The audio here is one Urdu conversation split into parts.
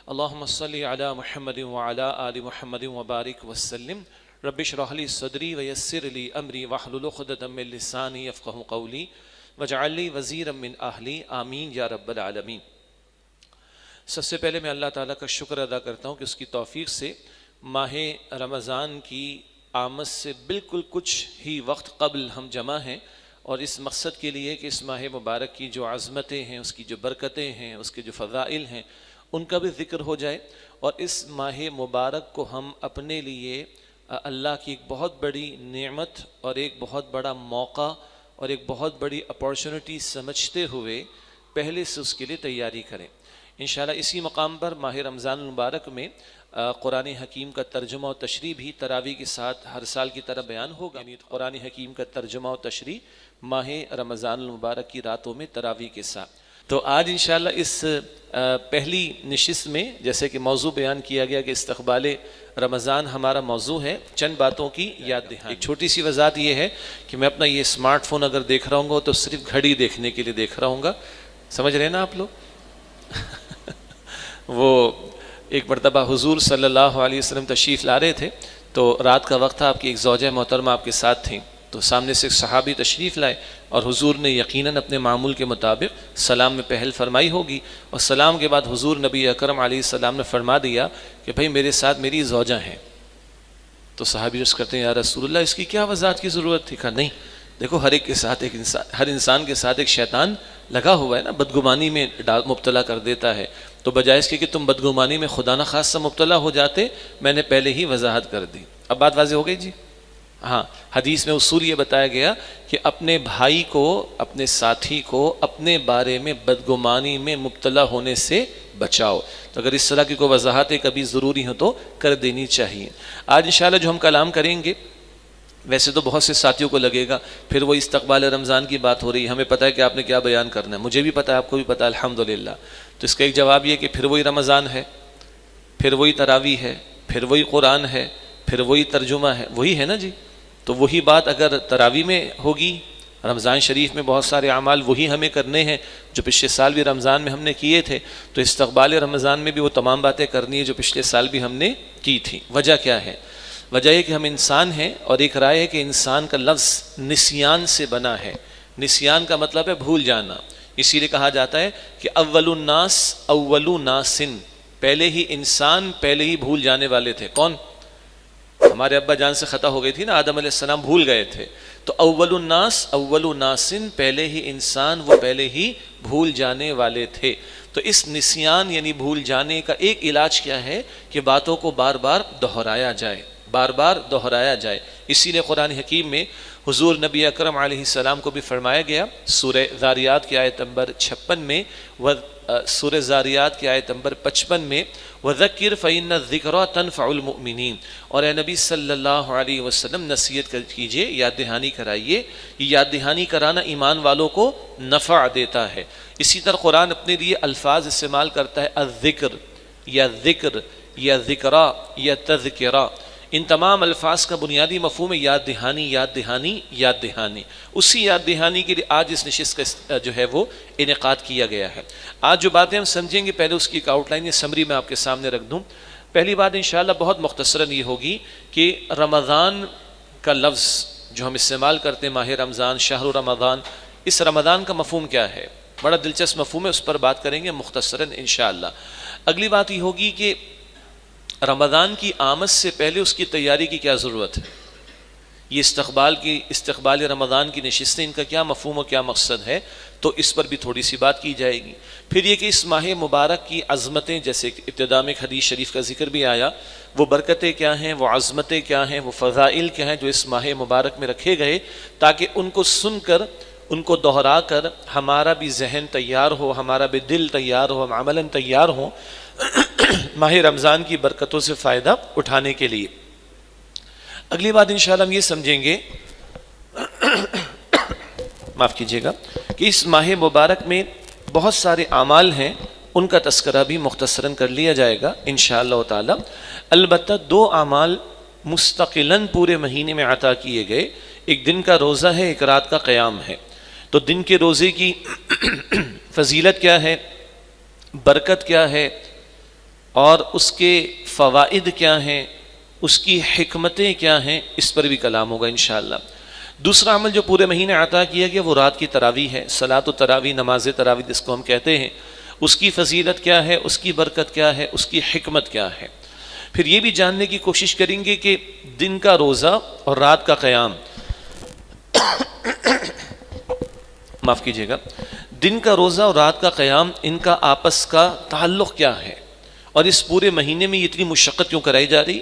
اللہم صلی علی محمد وعلی آل محمد وبارک وسلم رب اشرح لی صدری ویسر لی امری واحلل عقدۃ من لسانی یفقہوا قولی واجعل لی وزیرا من اہلی آمین یا رب العالمین۔ سب سے پہلے میں اللہ تعالیٰ کا شکر ادا کرتا ہوں کہ اس کی توفیق سے ماہ رمضان کی آمد سے بالکل کچھ ہی وقت قبل ہم جمع ہیں، اور اس مقصد کے لیے کہ اس ماہ مبارک کی جو عظمتیں ہیں، اس کی جو برکتیں ہیں، اس کے جو فضائل ہیں، ان کا بھی ذکر ہو جائے، اور اس ماہ مبارک کو ہم اپنے لیے اللہ کی ایک بہت بڑی نعمت اور ایک بہت بڑا موقع اور ایک بہت بڑی اپارچونٹی سمجھتے ہوئے پہلے سے اس کے لیے تیاری کریں۔ انشاءاللہ اسی مقام پر ماہ رمضان المبارک میں قرآن حکیم کا ترجمہ و تشریح بھی تراویح کے ساتھ ہر سال کی طرح بیان ہوگا، یعنی قرآن حکیم کا ترجمہ و تشریح ماہ رمضان المبارک کی راتوں میں تراویح کے ساتھ۔ تو آج انشاءاللہ اس پہلی نشست میں جیسے کہ موضوع بیان کیا گیا کہ استقبال رمضان ہمارا موضوع ہے، چند باتوں کی یاد دہانی۔ ایک چھوٹی سی وضاحت یہ ہے کہ میں اپنا یہ اسمارٹ فون اگر دیکھ رہا ہوں گا تو صرف گھڑی دیکھنے کے لیے دیکھ رہا ہوں گا، سمجھ رہے ہیں نا آپ لوگ؟ وہ ایک مرتبہ حضور صلی اللہ علیہ وسلم تشریف لا رہے تھے، تو رات کا وقت تھا، آپ کی ایک زوجہ محترمہ آپ کے ساتھ تھیں، تو سامنے سے ایک صحابی تشریف لائے اور حضور نے یقیناً اپنے معمول کے مطابق سلام میں پہل فرمائی ہوگی، اور سلام کے بعد حضور نبی اکرم علیہ السلام نے فرما دیا کہ بھائی میرے ساتھ میری زوجہ ہیں۔ تو صحابی عرض کرتے ہیں یا رسول اللہ اس کی کیا وضاحت کی ضرورت تھی؟ کہا نہیں، دیکھو ہر ایک کے ساتھ ہر انسان کے ساتھ ایک شیطان لگا ہوا ہے نا، بدگمانی میں مبتلا کر دیتا ہے، تو بجائے اس کے کہ تم بدگمانی میں خدا نہ خواستہ مبتلا ہو جاتے، میں نے پہلے ہی وضاحت کر دی۔ اب بات واضح ہو گئی جی؟ ہاں، حدیث میں اصول یہ بتایا گیا کہ اپنے بھائی کو، اپنے ساتھی کو اپنے بارے میں بدگمانی میں مبتلا ہونے سے بچاؤ۔ تو اگر اس طرح کی کوئی وضاحتیں کبھی ضروری ہوں تو کر دینی چاہیے۔ آج انشاءاللہ جو ہم کلام کریں گے، ویسے تو بہت سے ساتھیوں کو لگے گا پھر وہ استقبال رمضان کی بات ہو رہی ہے، ہمیں پتہ ہے کہ آپ نے کیا بیان کرنا ہے، مجھے بھی پتہ ہے، آپ کو بھی پتہ ہے الحمدللہ۔ تو اس کا ایک جواب یہ کہ پھر وہی رمضان ہے، پھر وہی تراویح ہے، پھر وہی قرآن ہے، پھر وہی ترجمہ ہے، وہی ہے نا جی؟ تو وہی بات اگر تراویح میں ہوگی، رمضان شریف میں بہت سارے اعمال وہی ہمیں کرنے ہیں جو پچھلے سال بھی رمضان میں ہم نے کیے تھے، تو استقبال رمضان میں بھی وہ تمام باتیں کرنی ہے جو پچھلے سال بھی ہم نے کی تھی۔ وجہ کیا ہے؟ وجہ یہ کہ ہم انسان ہیں، اور ایک رائے ہے کہ انسان کا لفظ نسیان سے بنا ہے۔ نسیان کا مطلب ہے بھول جانا، اسی لیے کہا جاتا ہے کہ اول الناس اول ناسن، پہلے ہی انسان پہلے ہی بھول جانے والے تھے۔ کون؟ ہمارے ابا جان سے خطا ہو گئی تھی نا، آدم علیہ السلام بھول گئے تھے، تو اول الناس اول ناسن، پہلے ہی انسان وہ پہلے ہی بھول جانے والے تھے۔ تو اس نسیان یعنی بھول جانے کا ایک علاج کیا ہے کہ باتوں کو بار بار دہرایا جائے، بار بار دہرایا جائے۔ اسی لیے قرآن حکیم میں حضور نبی اکرم علیہ السلام کو بھی فرمایا گیا سورہ ذاریات کی آیت نمبر 56 میں، سورہ ذاریات کی آیت نمبر 55 میں، وَذَكِّرْ فَإِنَّ الذِّكْرَىٰ تَنْفَعُ الْمُؤْمِنِينَ، اور اے نبی صلی اللہ علیہ وسلم نصیحت کیجئے، یاد دہانی کرائیے۔ یہ یاد دہانی کرانا ایمان والوں کو نفع دیتا ہے۔ اسی طرح قرآن اپنے لیے الفاظ استعمال کرتا ہے، الذکر یا ذکر یا ذکرہ یا تذکرہ، ان تمام الفاظ کا بنیادی مفہوم ہے یاد دہانی، یاد دہانی، یاد دہانی۔ اسی یاد دہانی کے لیے آج اس نشست کا جو ہے وہ انعقاد کیا گیا ہے۔ آج جو باتیں ہم سمجھیں گے، پہلے اس کی ایک آؤٹ لائن یا سمری میں آپ کے سامنے رکھ دوں۔ پہلی بات انشاءاللہ بہت مختصراً یہ ہوگی کہ رمضان کا لفظ جو ہم استعمال کرتے ہیں، ماہ رمضان، شہر رمضان، اس رمضان کا مفہوم کیا ہے؟ بڑا دلچسپ مفہوم ہے، اس پر بات کریں گے مختصراً انشاءاللہ۔ اگلی بات یہ ہوگی کہ رمضان کی آمد سے پہلے اس کی تیاری کی کیا ضرورت ہے، یہ استقبال رمضان کی نشستیں، ان کا کیا مفہوم و کیا مقصد ہے، تو اس پر بھی تھوڑی سی بات کی جائے گی۔ پھر یہ کہ اس ماہ مبارک کی عظمتیں، جیسے ابتدا میں حدیث شریف کا ذکر بھی آیا، وہ برکتیں کیا ہیں، وہ عظمتیں کیا ہیں، وہ فضائل کیا ہیں جو اس ماہ مبارک میں رکھے گئے، تاکہ ان کو سن کر، ان کو دہرا کر ہمارا بھی ذہن تیار ہو، ہمارا بھی دل تیار ہو، ہم عملاً تیار ہوں ماہ رمضان کی برکتوں سے فائدہ اٹھانے کے لیے۔ اگلی بات انشاءاللہ ہم یہ سمجھیں گے، معاف کیجیے گا، کہ اس ماہ مبارک میں بہت سارے اعمال ہیں، ان کا تذکرہ بھی مختصراً کر لیا جائے گا انشاءاللہ تعالی۔ البتہ دو اعمال مستقلاً پورے مہینے میں عطا کیے گئے، ایک دن کا روزہ ہے، ایک رات کا قیام ہے۔ تو دن کے روزے کی فضیلت کیا ہے، برکت کیا ہے، اور اس کے فوائد کیا ہیں، اس کی حکمتیں کیا ہیں، اس پر بھی کلام ہوگا انشاءاللہ۔ دوسرا عمل جو پورے مہینے عطا کیا گیا وہ رات کی تراویح ہے، صلاۃ التراویح، نماز تراویح جس کو ہم کہتے ہیں۔ اس کی فضیلت کیا ہے، اس کی برکت کیا ہے، اس کی حکمت کیا ہے۔ پھر یہ بھی جاننے کی کوشش کریں گے کہ دن کا روزہ اور رات کا قیام معاف کیجیے گا، دن کا روزہ اور رات کا قیام، ان کا آپس کا تعلق کیا ہے، اور اس پورے مہینے میں اتنی مشقت کیوں کرائی جا رہی،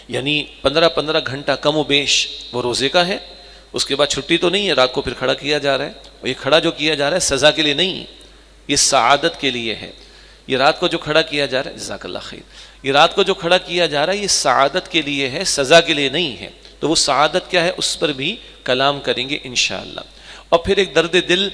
یعنی 15 گھنٹہ کم و بیش وہ روزے کا ہے، اس کے بعد چھٹی تو نہیں ہے، رات کو پھر کھڑا کیا جا رہا ہے، اور یہ کھڑا جو کیا جا رہا ہے سزا کے لیے نہیں، یہ سعادت کے لیے ہے۔ یہ رات کو جو کھڑا کیا جا رہا ہے، جزاک اللہ خیر، یہ رات کو جو کھڑا کیا جا رہا ہے یہ سعادت کے لیے ہے، سزا کے لیے نہیں ہے۔ تو وہ سعادت کیا ہے اس پر بھی کلام کریں گے انشاءاللہ۔ اور پھر ایک درد دل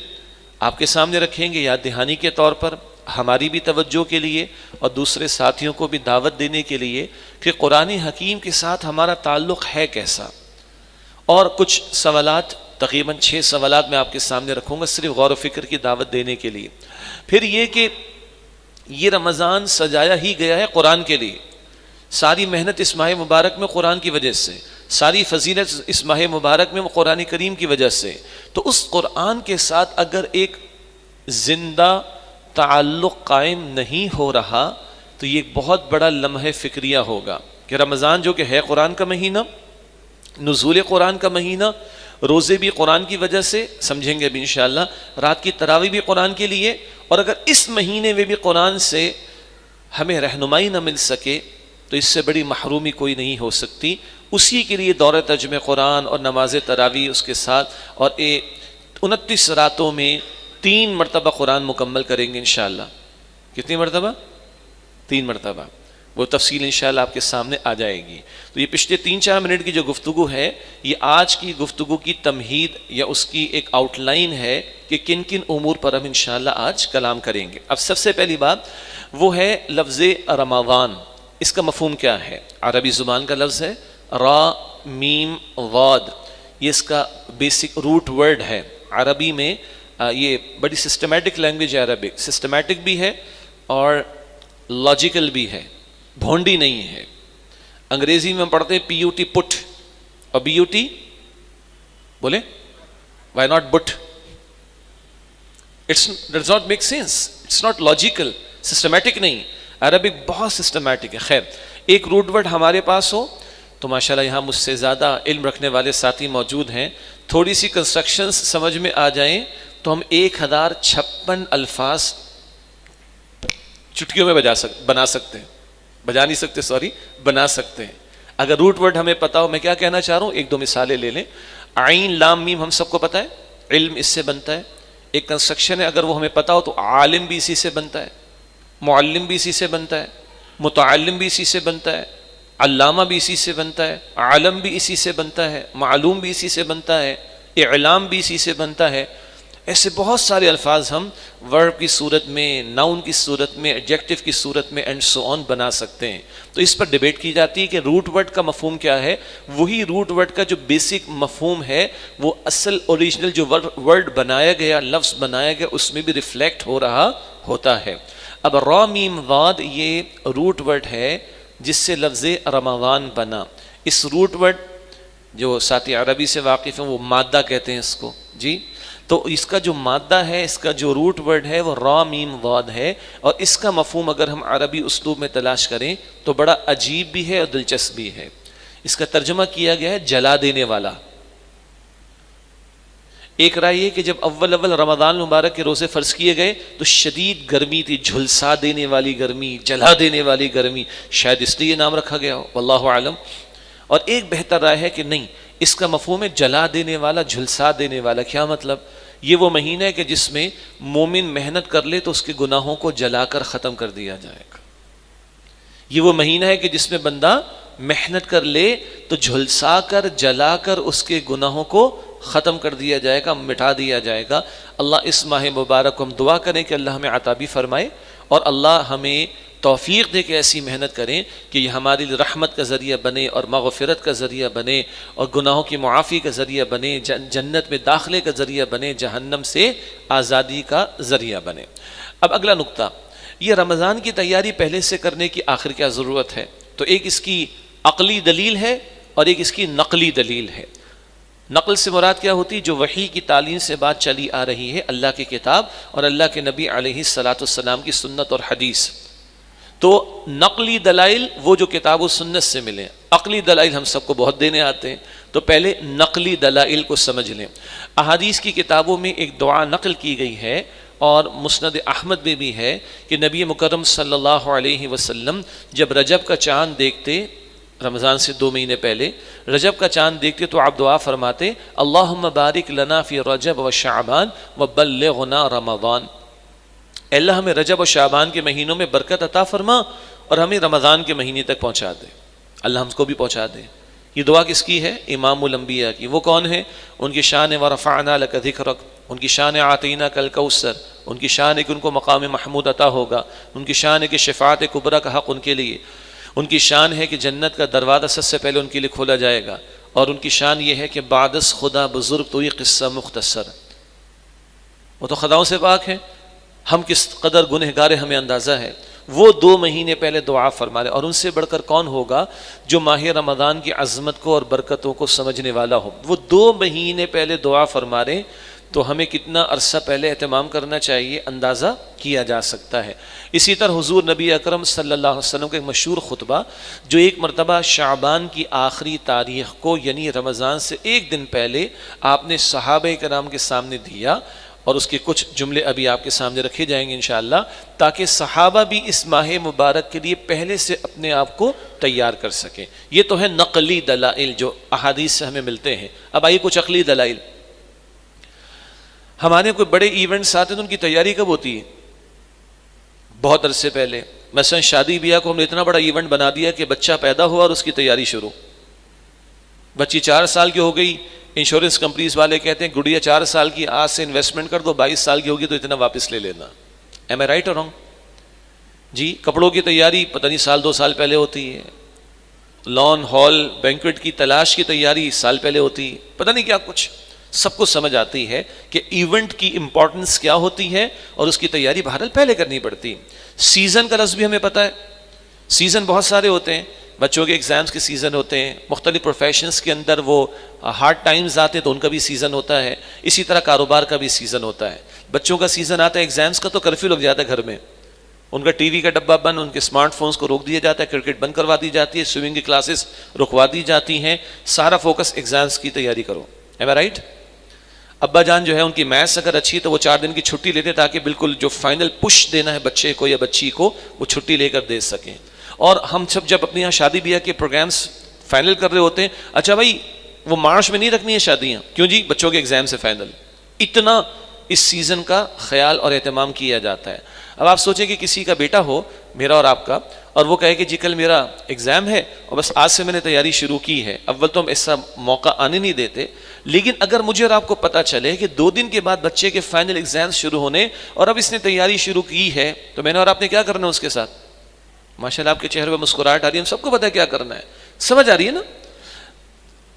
آپ کے سامنے رکھیں گے یاد دہانی کے طور پر، ہماری بھی توجہ کے لیے اور دوسرے ساتھیوں کو بھی دعوت دینے کے لیے کہ قرآن حکیم کے ساتھ ہمارا تعلق ہے کیسا، اور کچھ سوالات، تقریباً 6 سوالات میں آپ کے سامنے رکھوں گا صرف غور و فکر کی دعوت دینے کے لیے۔ پھر یہ کہ یہ رمضان سجایا ہی گیا ہے قرآن کے لیے، ساری محنت اس ماہ مبارک میں قرآن کی وجہ سے، ساری فضیلت اس ماہ مبارک میں قرآن کریم کی وجہ سے، تو اس قرآن کے ساتھ اگر ایک زندہ تعلق قائم نہیں ہو رہا تو یہ ایک بہت بڑا لمحہ فکریہ ہوگا کہ رمضان جو کہ ہے قرآن کا مہینہ، نزول قرآن کا مہینہ، روزے بھی قرآن کی وجہ سے، سمجھیں گے ابھی انشاءاللہ، رات کی تراویح بھی قرآن کے لیے، اور اگر اس مہینے میں بھی قرآن سے ہمیں رہنمائی نہ مل سکے تو اس سے بڑی محرومی کوئی نہیں ہو سکتی۔ اسی کے لیے دورہ ترجمہ قرآن اور نماز تراویح اس کے ساتھ، اور 29 راتوں میں 3 مرتبہ قرآن مکمل کریں گے انشاءاللہ۔ کتنی مرتبہ؟ 3 مرتبہ، وہ تفصیل انشاءاللہ آپ کے سامنے آ جائے گی۔ تو یہ پچھلے 3-4 منٹ کی جو گفتگو ہے یہ آج کی گفتگو کی تمہید یا اس کی ایک آؤٹ لائن ہے کہ کن کن امور پر ہم انشاءاللہ آج کلام کریں گے۔ اب سب سے پہلی بات وہ ہے لفظ رمضان، اس کا مفہوم کیا ہے؟ عربی زبان کا لفظ ہے را میم واد، یہ اس کا بیسک روٹ ورڈ ہے عربی میں۔ یہ بڑی سسٹمیٹک لینگویج ہے عربک، سسٹمیٹک بھی ہے اور لاجیکل بھی ہے، بھونڈی نہیں ہے۔ انگریزی میں ہم پڑھتے ہیں پی یو ٹی پٹ، اور بی یو ٹی بولے why not but, it's does not make sense, it's not logical, systematic نہیں۔ عربک بہت سسٹمیٹک ہے۔ خیر، ایک روٹ ورڈ ہمارے پاس ہو تو ماشاءاللہ یہاں مجھ سے زیادہ علم رکھنے والے ساتھی موجود ہیں، تھوڑی سی کنسٹرکشنز سمجھ میں آ جائیں تو ہم 1056 الفاظ چٹکیوں میں بنا سکتے ہیں، بجا نہیں سکتے سوری، بنا سکتے ہیں اگر روٹ ورڈ ہمیں پتا ہو۔ میں کیا کہنا چاہ رہا ہوں، 1-2 مثالیں لے لیں۔ عین لام میم ہم سب کو پتا ہے، علم اس سے بنتا ہے۔ ایک کنسٹرکشن ہے، اگر وہ ہمیں پتا ہو تو عالم بھی اسی سے بنتا ہے، معلم بھی اسی سے بنتا ہے، متعلم بھی اسی سے بنتا ہے، علامہ بھی اسی سے بنتا ہے، عالم بھی اسی سے بنتا ہے، معلوم بھی اسی سے بنتا ہے، اعلام بھی اسی سے بنتا ہے۔ ایسے بہت سارے الفاظ ہم ورب کی صورت میں، ناؤن کی صورت میں، ایڈجیکٹو کی صورت میں اینڈ سو آن بنا سکتے ہیں۔ تو اس پر ڈیبیٹ کی جاتی ہے کہ روٹ ورڈ کا مفہوم کیا ہے۔ وہی روٹ ورڈ کا جو بیسک مفہوم ہے وہ اصل اوریجنل جو ورڈ بنایا گیا، لفظ بنایا گیا، اس میں بھی ریفلیکٹ ہو رہا ہوتا ہے۔ اب را میم واد یہ روٹ ورڈ ہے جس سے لفظ رمضان بنا۔ اس روٹ ورڈ جو ساتھی عربی سے واقف ہیں وہ مادہ کہتے ہیں اس کو، جی۔ تو اس کا جو مادہ ہے، اس کا جو روٹ ورڈ ہے وہ را میم واد ہے، اور اس کا مفہوم اگر ہم عربی اسلوب میں تلاش کریں تو بڑا عجیب بھی ہے اور دلچسپ بھی ہے۔ اس کا ترجمہ کیا گیا ہے جلا دینے والا۔ ایک رائے یہ کہ جب اول رمضان مبارک کے روزے فرض کیے گئے تو شدید گرمی تھی، جھلسا دینے والی گرمی، جلا دینے والی گرمی، شاید اس لیے نام رکھا گیا ہو، واللہ عالم۔ اور ایک بہتر رائے ہے کہ نہیں، اس کا مفہوم ہے جلا دینے والا، جھلسا دینے والا۔ کیا مطلب؟ یہ وہ مہینہ ہے کہ جس میں مومن محنت کر لے تو اس کے گناہوں کو جلا کر ختم کر دیا جائے گا۔ یہ وہ مہینہ ہے کہ جس میں بندہ محنت کر لے تو جھلسا کر، جلا کر اس کے گناہوں کو ختم کر دیا جائے گا، مٹا دیا جائے گا۔ اللہ اس ماہ مبارک کو ہم دعا کریں کہ اللہ ہمیں عطا بھی فرمائے، اور اللہ ہمیں توفیق دے کہ ایسی محنت کریں کہ یہ ہماری رحمت کا ذریعہ بنے اور مغفرت کا ذریعہ بنے اور گناہوں کی معافی کا ذریعہ بنے، جنت میں داخلے کا ذریعہ بنے، جہنم سے آزادی کا ذریعہ بنے۔ اب اگلا نقطہ، یہ رمضان کی تیاری پہلے سے کرنے کی آخر کیا ضرورت ہے؟ تو ایک اس کی عقلی دلیل ہے اور ایک اس کی نقلی دلیل ہے۔ نقل سے مراد کیا ہوتی؟ جو وحی کی تعلیم سے بات چلی آ رہی ہے، اللہ کی کتاب اور اللہ کے نبی علیہ الصلاۃ والسلام کی سنت اور حدیث۔ تو نقلی دلائل وہ جو کتاب و سنت سے ملیں، عقلی دلائل ہم سب کو بہت دینے آتے ہیں، تو پہلے نقلی دلائل کو سمجھ لیں۔ احادیث کی کتابوں میں ایک دعا نقل کی گئی ہے اور مسند احمد میں بھی ہے کہ نبی مکرم صلی اللہ علیہ وسلم جب رجب کا چاند دیکھتے، رمضان سے 2 مہینے پہلے رجب کا چاند دیکھتے تو آپ دعا فرماتے اللہم بارک لنا فی رجب و شعبان و بلغنا رمضان، اے اللہ ہمیں رجب و شعبان کے مہینوں میں برکت عطا فرما اور ہمیں رمضان کے مہینے تک پہنچا دے، اللہ ہم کو بھی پہنچا دے۔ یہ دعا کس کی ہے؟ امام الانبیاء کی۔ وہ کون ہے؟ ان کی شان ہے ورفعنا لک ذکرک، ان کی شان ہے اعطیناک الکوثر، ان کی شان ہے کہ ان کو مقام محمود عطا ہوگا، ان کی شان ہے کہ شفاعت کبریٰ کا حق ان کے لیے، ان کی شان ہے کہ جنت کا دروازہ سب سے پہلے ان کے لیے کھولا جائے گا، اور ان کی شان یہ ہے کہ بعد از خدا بزرگ تو یہ قصہ مختصر۔ وہ تو خداؤں سے پاک ہے، ہم کس قدر گنہگار ہیں ہمیں اندازہ ہے۔ وہ 2 مہینے پہلے دعا فرما رہے، اور ان سے بڑھ کر کون ہوگا جو ماہ رمضان کی عظمت کو اور برکتوں کو سمجھنے والا ہو۔ وہ 2 مہینے پہلے دعا فرما رہے، تو ہمیں کتنا عرصہ پہلے اہتمام کرنا چاہیے اندازہ کیا جا سکتا ہے۔ اسی طرح حضور نبی اکرم صلی اللہ علیہ وسلم کا ایک مشہور خطبہ جو ایک مرتبہ شعبان کی آخری تاریخ کو یعنی رمضان سے 1 دن پہلے آپ نے صحابہ کرام کے سامنے دیا، اور اس کے کچھ جملے ابھی آپ کے سامنے رکھے جائیں گے انشاءاللہ، تاکہ صحابہ بھی اس ماہ مبارک کے لیے پہلے سے اپنے آپ کو تیار کر سکیں۔ یہ تو ہے نقلی دلائل جو احادیث سے ہمیں ملتے ہیں۔ اب آئیے کچھ عقلی دلائل۔ ہمارے کوئی بڑے ایونٹس آتے ہیں تو ان کی تیاری کب ہوتی ہے؟ بہت عرصے پہلے۔ مثلا شادی بیاہ کو ہم نے اتنا بڑا ایونٹ بنا دیا کہ بچہ پیدا ہوا اور اس کی تیاری شروع، بچی 4 سال کی ہو گئی، انشورنس کمپنیز والے کہتے ہیں گڑیا 4 سال کی آج سے انویسٹمنٹ کر دو، 22 سال کی ہوگی تو اتنا واپس لے لینا۔ ایم اے رائٹ اور رانگ؟ جی کپڑوں کی تیاری پتہ نہیں 1-2 سال پہلے ہوتی ہے، لان ہال بینکویٹ کی تلاش کی تیاری سال پہلے ہوتی ہے، پتہ نہیں کیا کچھ۔ سب کو سمجھ آتی ہے کہ ایونٹ کی امپورٹنس کیا ہوتی ہے اور اس کی تیاری بہرحال پہلے کرنی پڑتی۔ سیزن کا لفظ بھی ہمیں پتہ ہے، سیزن بہت سارے ہوتے ہیں، بچوں کے ایگزامز کے سیزن ہوتے ہیں، مختلف پروفیشنز کے اندر وہ ہارڈ ٹائمز آتے ہیں تو ان کا بھی سیزن ہوتا ہے، اسی طرح کاروبار کا بھی سیزن ہوتا ہے۔ بچوں کا سیزن آتا ہے ایگزامز کا تو کرفیو لگ جاتا ہے گھر میں، ان کا ٹی وی کا ڈبہ بند، ان کے اسمارٹ فونز کو روک دیا جاتا ہے، کرکٹ بند کروا دی جاتی ہے، سوئمنگ کی کلاسز رکوا دی جاتی ہیں، سارا فوکس ایگزامز کی تیاری کرو۔ Am I right? ابا جان جو ہے ان کی میتھس اگر اچھی تو وہ 4 دن کی چھٹی لیتے تاکہ بالکل جو فائنل پش دینا ہے بچے کو یا بچی کو وہ چھٹی لے کر دے سکیں۔ اور ہم سب جب اپنے یہاں شادی بیاہ کے پروگرامز فائنل کر رہے ہوتے ہیں، اچھا بھائی وہ مارچ میں نہیں رکھنی ہے شادیاں، کیوں جی؟ بچوں کے ایگزام سے فائنل۔ اتنا اس سیزن کا خیال اور اہتمام کیا جاتا ہے۔ اب آپ سوچیں کہ کسی کا بیٹا ہو، میرا اور آپ کا، اور وہ کہے کہ جی کل میرا ایگزام ہے اور بس آج سے میں نے تیاری شروع کی ہے۔ اول تو ہم ایسا موقع آنے نہیں دیتے، لیکن اگر مجھے اور آپ کو پتہ چلے کہ 2 دن کے بعد بچے کے فائنل ایگزام شروع ہونے اور اب اس نے تیاری شروع کی ہے، تو میں نے اور آپ نے کیا کرنا ہے اس کے ساتھ؟ ماشاءاللہ آپ کے چہرے پہ مسکراہٹ آ رہی ہے، ہم سب کو پتہ ہے کیا کرنا ہے، سمجھ آ رہی ہے نا؟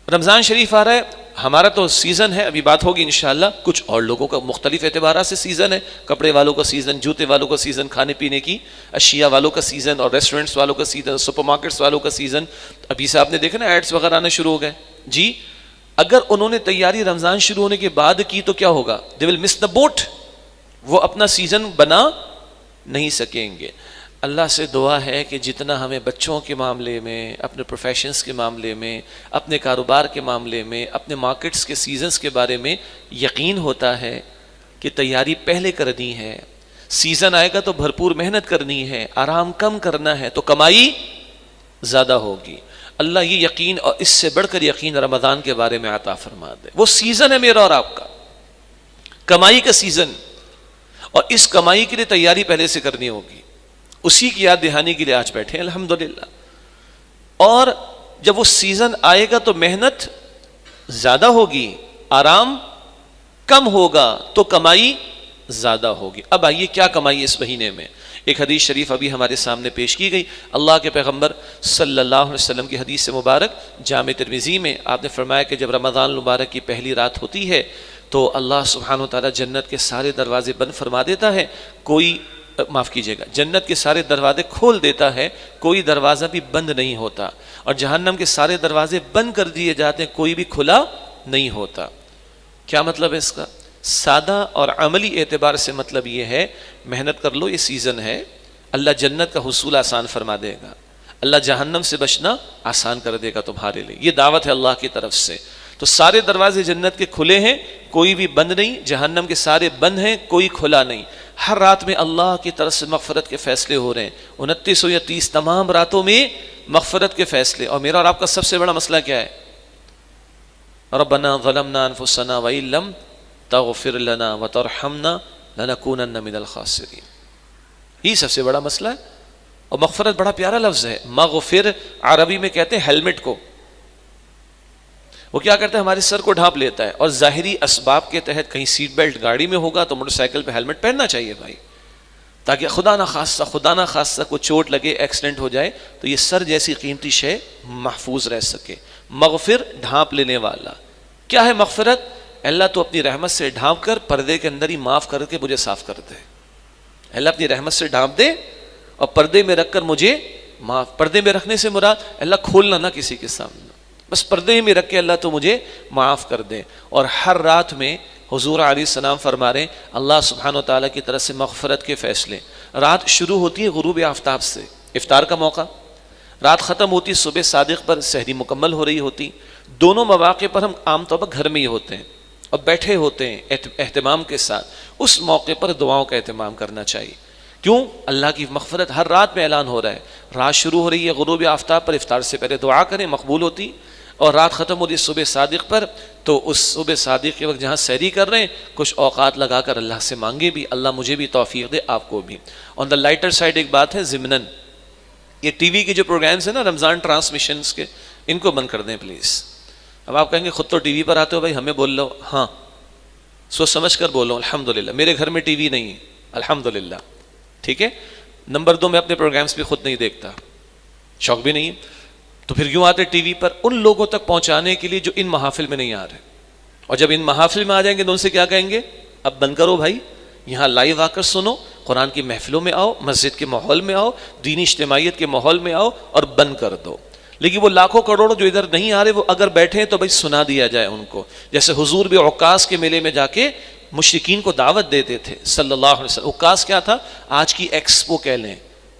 رمضان شریف آ رہا ہے، ہمارا تو سیزن ہے، ابھی بات ہوگی انشاءاللہ، کچھ اور لوگوں کا مختلف اعتبارات سے سیزن ہے، کپڑے والوں کا سیزن، جوتے والوں کا سیزن، کھانے پینے کی اشیاء والوں کا سیزن، اور ریسٹورنٹس والوں کا سیزن، سپر مارکیٹس والوں کا سیزن۔ ابھی سے آپ نے دیکھا نا ایڈس وغیرہ آنا شروع ہو گئے جی۔ اگر انہوں نے تیاری رمضان شروع ہونے کے بعد کی تو کیا ہوگا؟ دے ول مس دا بوٹ، وہ اپنا سیزن بنا نہیں سکیں گے۔ اللہ سے دعا ہے کہ جتنا ہمیں بچوں کے معاملے میں، اپنے پروفیشنز کے معاملے میں، اپنے کاروبار کے معاملے میں، اپنے مارکیٹس کے سیزنز کے بارے میں یقین ہوتا ہے کہ تیاری پہلے کرنی ہے، سیزن آئے گا تو بھرپور محنت کرنی ہے، آرام کم کرنا ہے تو کمائی زیادہ ہوگی۔ اللہ یہ یقین اور اس سے بڑھ کر یقین رمضان کے بارے میں عطا فرما دے۔ وہ سیزن ہے میرا اور آپ کا، کمائی کا سیزن، اور اس کمائی کے لیے تیاری پہلے سے کرنی ہوگی، اسی کی یاد دہانی کے لیے آج بیٹھے ہیں الحمدللہ۔ اور جب وہ سیزن آئے گا تو محنت زیادہ ہوگی، آرام کم ہوگا تو کمائی زیادہ ہوگی۔ اب آئیے کیا کمائی اس مہینے میں؟ ایک حدیث شریف ابھی ہمارے سامنے پیش کی گئی، اللہ کے پیغمبر صلی اللہ علیہ وسلم کی حدیث مبارک جامع ترمذی میں آپ نے فرمایا کہ جب رمضان المبارک کی پہلی رات ہوتی ہے تو اللہ سبحانہ و تعالیٰ جنت کے سارے دروازے بند فرما دیتا ہے، کوئی معاف کیجیے گا، جنت کے سارے دروازے کھول دیتا ہے، کوئی دروازہ بھی بند نہیں ہوتا، اور جہنم کے سارے دروازے بند کر دیے جاتے ہیں، کوئی بھی کھلا نہیں ہوتا۔ کیا مطلب ہے اس کا؟ سادہ اور عملی اعتبار سے مطلب یہ ہے، محنت کر لو، یہ سیزن ہے، اللہ جنت کا حصول آسان فرما دے گا، اللہ جہنم سے بچنا آسان کر دے گا تمہارے لیے، یہ دعوت ہے اللہ کی طرف سے۔ تو سارے دروازے جنت کے کھلے ہیں، کوئی بھی بند نہیں، جہنم کے سارے بند ہیں، کوئی کھلا نہیں۔ ہر رات میں اللہ کی طرف سے مغفرت کے فیصلے ہو رہے ہیں، 29 یا 30 تمام راتوں میں مغفرت کے فیصلے۔ اور میرا اور آپ کا سب سے بڑا مسئلہ کیا ہے؟ ربنا ظلمنا انفسنا وان لم تغفر لنا وترحمنا لنکونن من الخاسرین، یہ سب سے بڑا مسئلہ ہے۔ اور مغفرت بڑا پیارا لفظ ہے، مغفر عربی میں کہتے ہیں ہیلمٹ کو، وہ کیا کرتا ہے؟ ہمارے سر کو ڈھانپ لیتا ہے، اور ظاہری اسباب کے تحت کہیں سیٹ بیلٹ گاڑی میں ہوگا تو موٹر سائیکل پہ ہیلمٹ پہننا چاہیے بھائی، تاکہ خدا نہ خاصہ کوئی چوٹ لگے، ایکسیڈنٹ ہو جائے تو یہ سر جیسی قیمتی شے محفوظ رہ سکے۔ مغفر ڈھانپ لینے والا۔ کیا ہے مغفرت؟ اللہ تو اپنی رحمت سے ڈھانپ کر پردے کے اندر ہی معاف کر کے مجھے صاف کر دے، اللہ اپنی رحمت سے ڈھانپ دے اور پردے میں رکھ کر مجھے معاف۔ پردے میں رکھنے سے مراد اللہ کھولنا نہ کسی کے سامنے، بس پردے میں رکھ کے اللہ تو مجھے معاف کر دے۔ اور ہر رات میں حضور علیہ السلام فرما رہے ہیں اللہ سبحانہ و تعالیٰ کی طرف سے مغفرت کے فیصلے۔ رات شروع ہوتی ہے غروب آفتاب سے، افطار کا موقع، رات ختم ہوتی صبح صادق پر سحری مکمل ہو رہی ہوتی۔ دونوں مواقع پر ہم عام طور پر گھر میں ہی ہوتے ہیں اور بیٹھے ہوتے ہیں اہتمام کے ساتھ، اس موقع پر دعاؤں کا اہتمام کرنا چاہیے۔ کیوں؟ اللہ کی مغفرت ہر رات میں اعلان ہو رہا ہے، رات شروع ہو رہی ہے غروب آفتاب پر، افطار سے پہلے دعا کریں، مقبول ہوتی، اور رات ختم ہو رہی ہے صبح صادق پر، تو اس صبح صادق کے وقت جہاں سحری کر رہے ہیں کچھ اوقات لگا کر اللہ سے مانگے بھی، اللہ مجھے بھی توفیق دے، آپ کو بھی۔ آن دا لائٹر سائڈ ایک بات ہے ضمناً، یہ ٹی وی کے جو پروگرامز ہیں نا رمضان ٹرانسمیشنز کے، ان کو بند کر دیں پلیز۔ اب آپ کہیں گے خود تو ٹی وی پر آتے ہو بھائی، ہمیں بول لو، ہاں سوچ سمجھ کر بولو، الحمدللہ میرے گھر میں ٹی وی نہیں ہے، الحمدللہ، ٹھیک ہے۔ نمبر 2، میں اپنے پروگرامز بھی خود نہیں دیکھتا، شوق بھی نہیں، تو پھر کیوں آتے ٹی وی پر؟ ان لوگوں تک پہنچانے کے لیے جو ان محافل میں نہیں آ رہے، اور جب ان محافل میں آ جائیں گے تو ان سے کیا کہیں گے؟ اب بند کرو بھائی، یہاں لائیو آ کر سنو، قرآن کی محفلوں میں آؤ، مسجد کے ماحول میں آؤ، دینی اجتماعیت کے ماحول میں آؤ، اور بند کر دو۔ لیکن وہ لاکھوں کروڑوں جو ادھر نہیں آ رہے، وہ اگر بیٹھے ہیں تو بھائی سنا دیا جائے ان کو، جیسے حضور بھی عکاس کے میلے میں جا کے مشرکین کو دعوت دیتے تھے صلی اللہ علیہ وسلم۔ عکاس کیا تھا؟ آج کی ایکسپو کہہ لیں،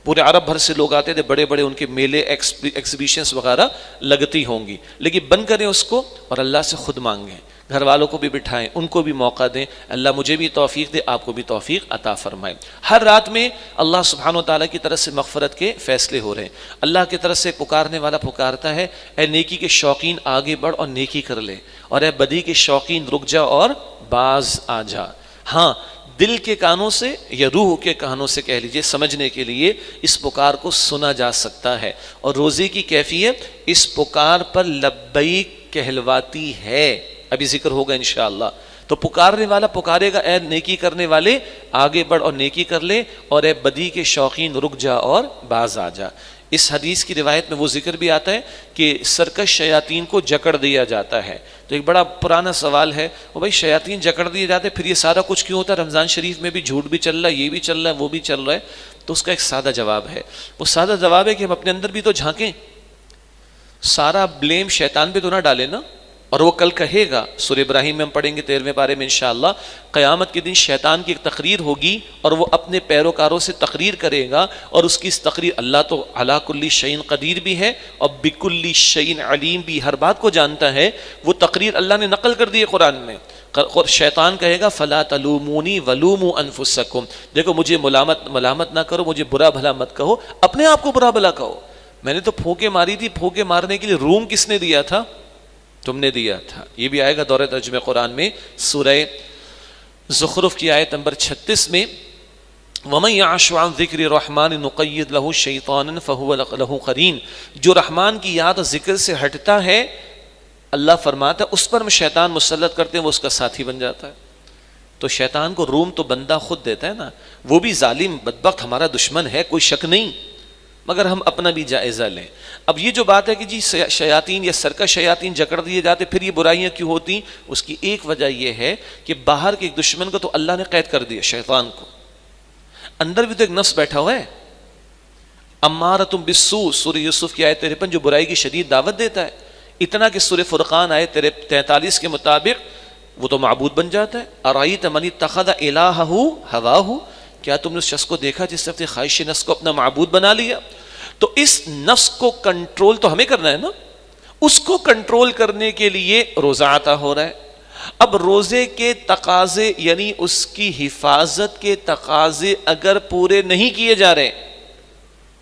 پورے عرب بھر سے لوگ آتے تھے، بڑے بڑے ان کے میلے ایکسیبیشنز وغیرہ لگتی ہوں گی، لیکن بند کریں اس کو اور اللہ سے خود مانگیں، گھر والوں کو بھی بٹھائیں، ان کو بھی موقع دیں، اللہ مجھے بھی توفیق دے، آپ کو بھی توفیق عطا فرمائے۔ ہر رات میں اللہ سبحانہ و تعالیٰ کی طرف سے مغفرت کے فیصلے ہو رہے ہیں۔ اللہ کی طرف سے پکارنے والا پکارتا ہے، اے نیکی کے شوقین آگے بڑھ اور نیکی کر لے، اور اے بدی کے شوقین رک جا اور باز آ جا۔ ہاں، دل کے کانوں سے یا روح کے کانوں سے کہہ لیجئے، سمجھنے کے لیے اس پکار کو سنا جا سکتا ہے، اور روزے کی کیفیت اس پکار پر لبیک کہلواتی ہے، ابھی ذکر ہوگا انشاءاللہ۔ تو پکارنے والا پکارے گا، اے نیکی کرنے والے آگے بڑھ اور نیکی کر لے، اور اے بدی کے شوقین رک جا اور باز آ جا۔ اس حدیث کی روایت میں وہ ذکر بھی آتا ہے کہ سرکش شیاطین کو جکڑ دیا جاتا ہے۔ تو ایک بڑا پرانا سوال ہے، وہ بھائی شیاطین جکڑ دیے جاتے پھر یہ سارا کچھ کیوں ہوتا ہے؟ رمضان شریف میں بھی جھوٹ بھی چل رہا ہے، یہ بھی چل رہا ہے، وہ بھی چل رہا ہے۔ تو اس کا ایک سادہ جواب ہے، وہ سادہ جواب ہے کہ ہم اپنے اندر بھی تو جھانکیں، سارا بلیم شیطان پہ تو نہ ڈالیں نا۔ اور وہ کل کہے گا، سورہ ابراہیم میں ہم پڑھیں گے 13ویں پارے میں انشاءاللہ، قیامت کے دن شیطان کی ایک تقریر ہوگی اور وہ اپنے پیروکاروں سے تقریر کرے گا، اور اس کی اس تقریر، اللہ تو علی کل شیء قدیر بھی ہے اور بکل شیء علیم بھی، ہر بات کو جانتا ہے، وہ تقریر اللہ نے نقل کر دی ہے قرآن میں۔ شیطان کہے گا فلا تلومونی ولوموا انفسکم، دیکھو مجھے ملامت نہ کرو، مجھے برا بھلا مت کہو، اپنے آپ کو برا بھلا کہو۔ میں نے تو پھونکے ماری تھی، پھونکے مارنے کے لیے روم کس نے دیا تھا؟ تم نے دیا تھا۔ یہ بھی آئے گا دورہ ترجمہ قرآن میں، سورہ زخرف کی آیت نمبر 36 میں، وَمَن يَعْشُ عَن ذِكْرِ الرَّحْمَنِ نُقَيِّضْ لَهُ شَيْطَانًا فَهُوَ لَهُ قَرِينٌ، جو رحمان کی یاد اور ذکر سے ہٹتا ہے، اللہ فرماتا ہے اس پر ہم شیطان مسلط کرتے ہیں، وہ اس کا ساتھی بن جاتا ہے۔ تو شیطان کو روم تو بندہ خود دیتا ہے نا، وہ بھی ظالم بدبخت ہمارا دشمن ہے، کوئی شک نہیں، مگر ہم اپنا بھی جائزہ لیں۔ اب یہ جو بات ہے کہ جی شیاطین یا سرکش شیاطین جکڑ دیے جاتے، پھر یہ برائیاں کیوں ہوتی؟ اس کی ایک وجہ یہ ہے کہ باہر کے ایک دشمن کو تو اللہ نے قید کر دیا، شیطان کو۔ اندر بھی تو ایک نفس بیٹھا ہوا ہے، امارۃ بالسوء، سورہ یوسف کی آیت 53 جو برائی کی شدید دعوت دیتا ہے، اتنا کہ سورہ فرقان آیت 43 کے مطابق وہ تو معبود بن جاتا ہے. ارأیت من اتخذ الہہ ہواہ، کیا تم نے اس شخص کو دیکھا جس نے اپنی خواہش نفس کو اپنا معبود بنا لیا؟ تو اس نفس کو کنٹرول تو ہمیں کرنا ہے نا، اس کو کنٹرول کرنے کے لیے روزہ عطا ہو رہا ہے. اب روزے کے تقاضے یعنی اس کی حفاظت کے تقاضے اگر پورے نہیں کیے جا رہے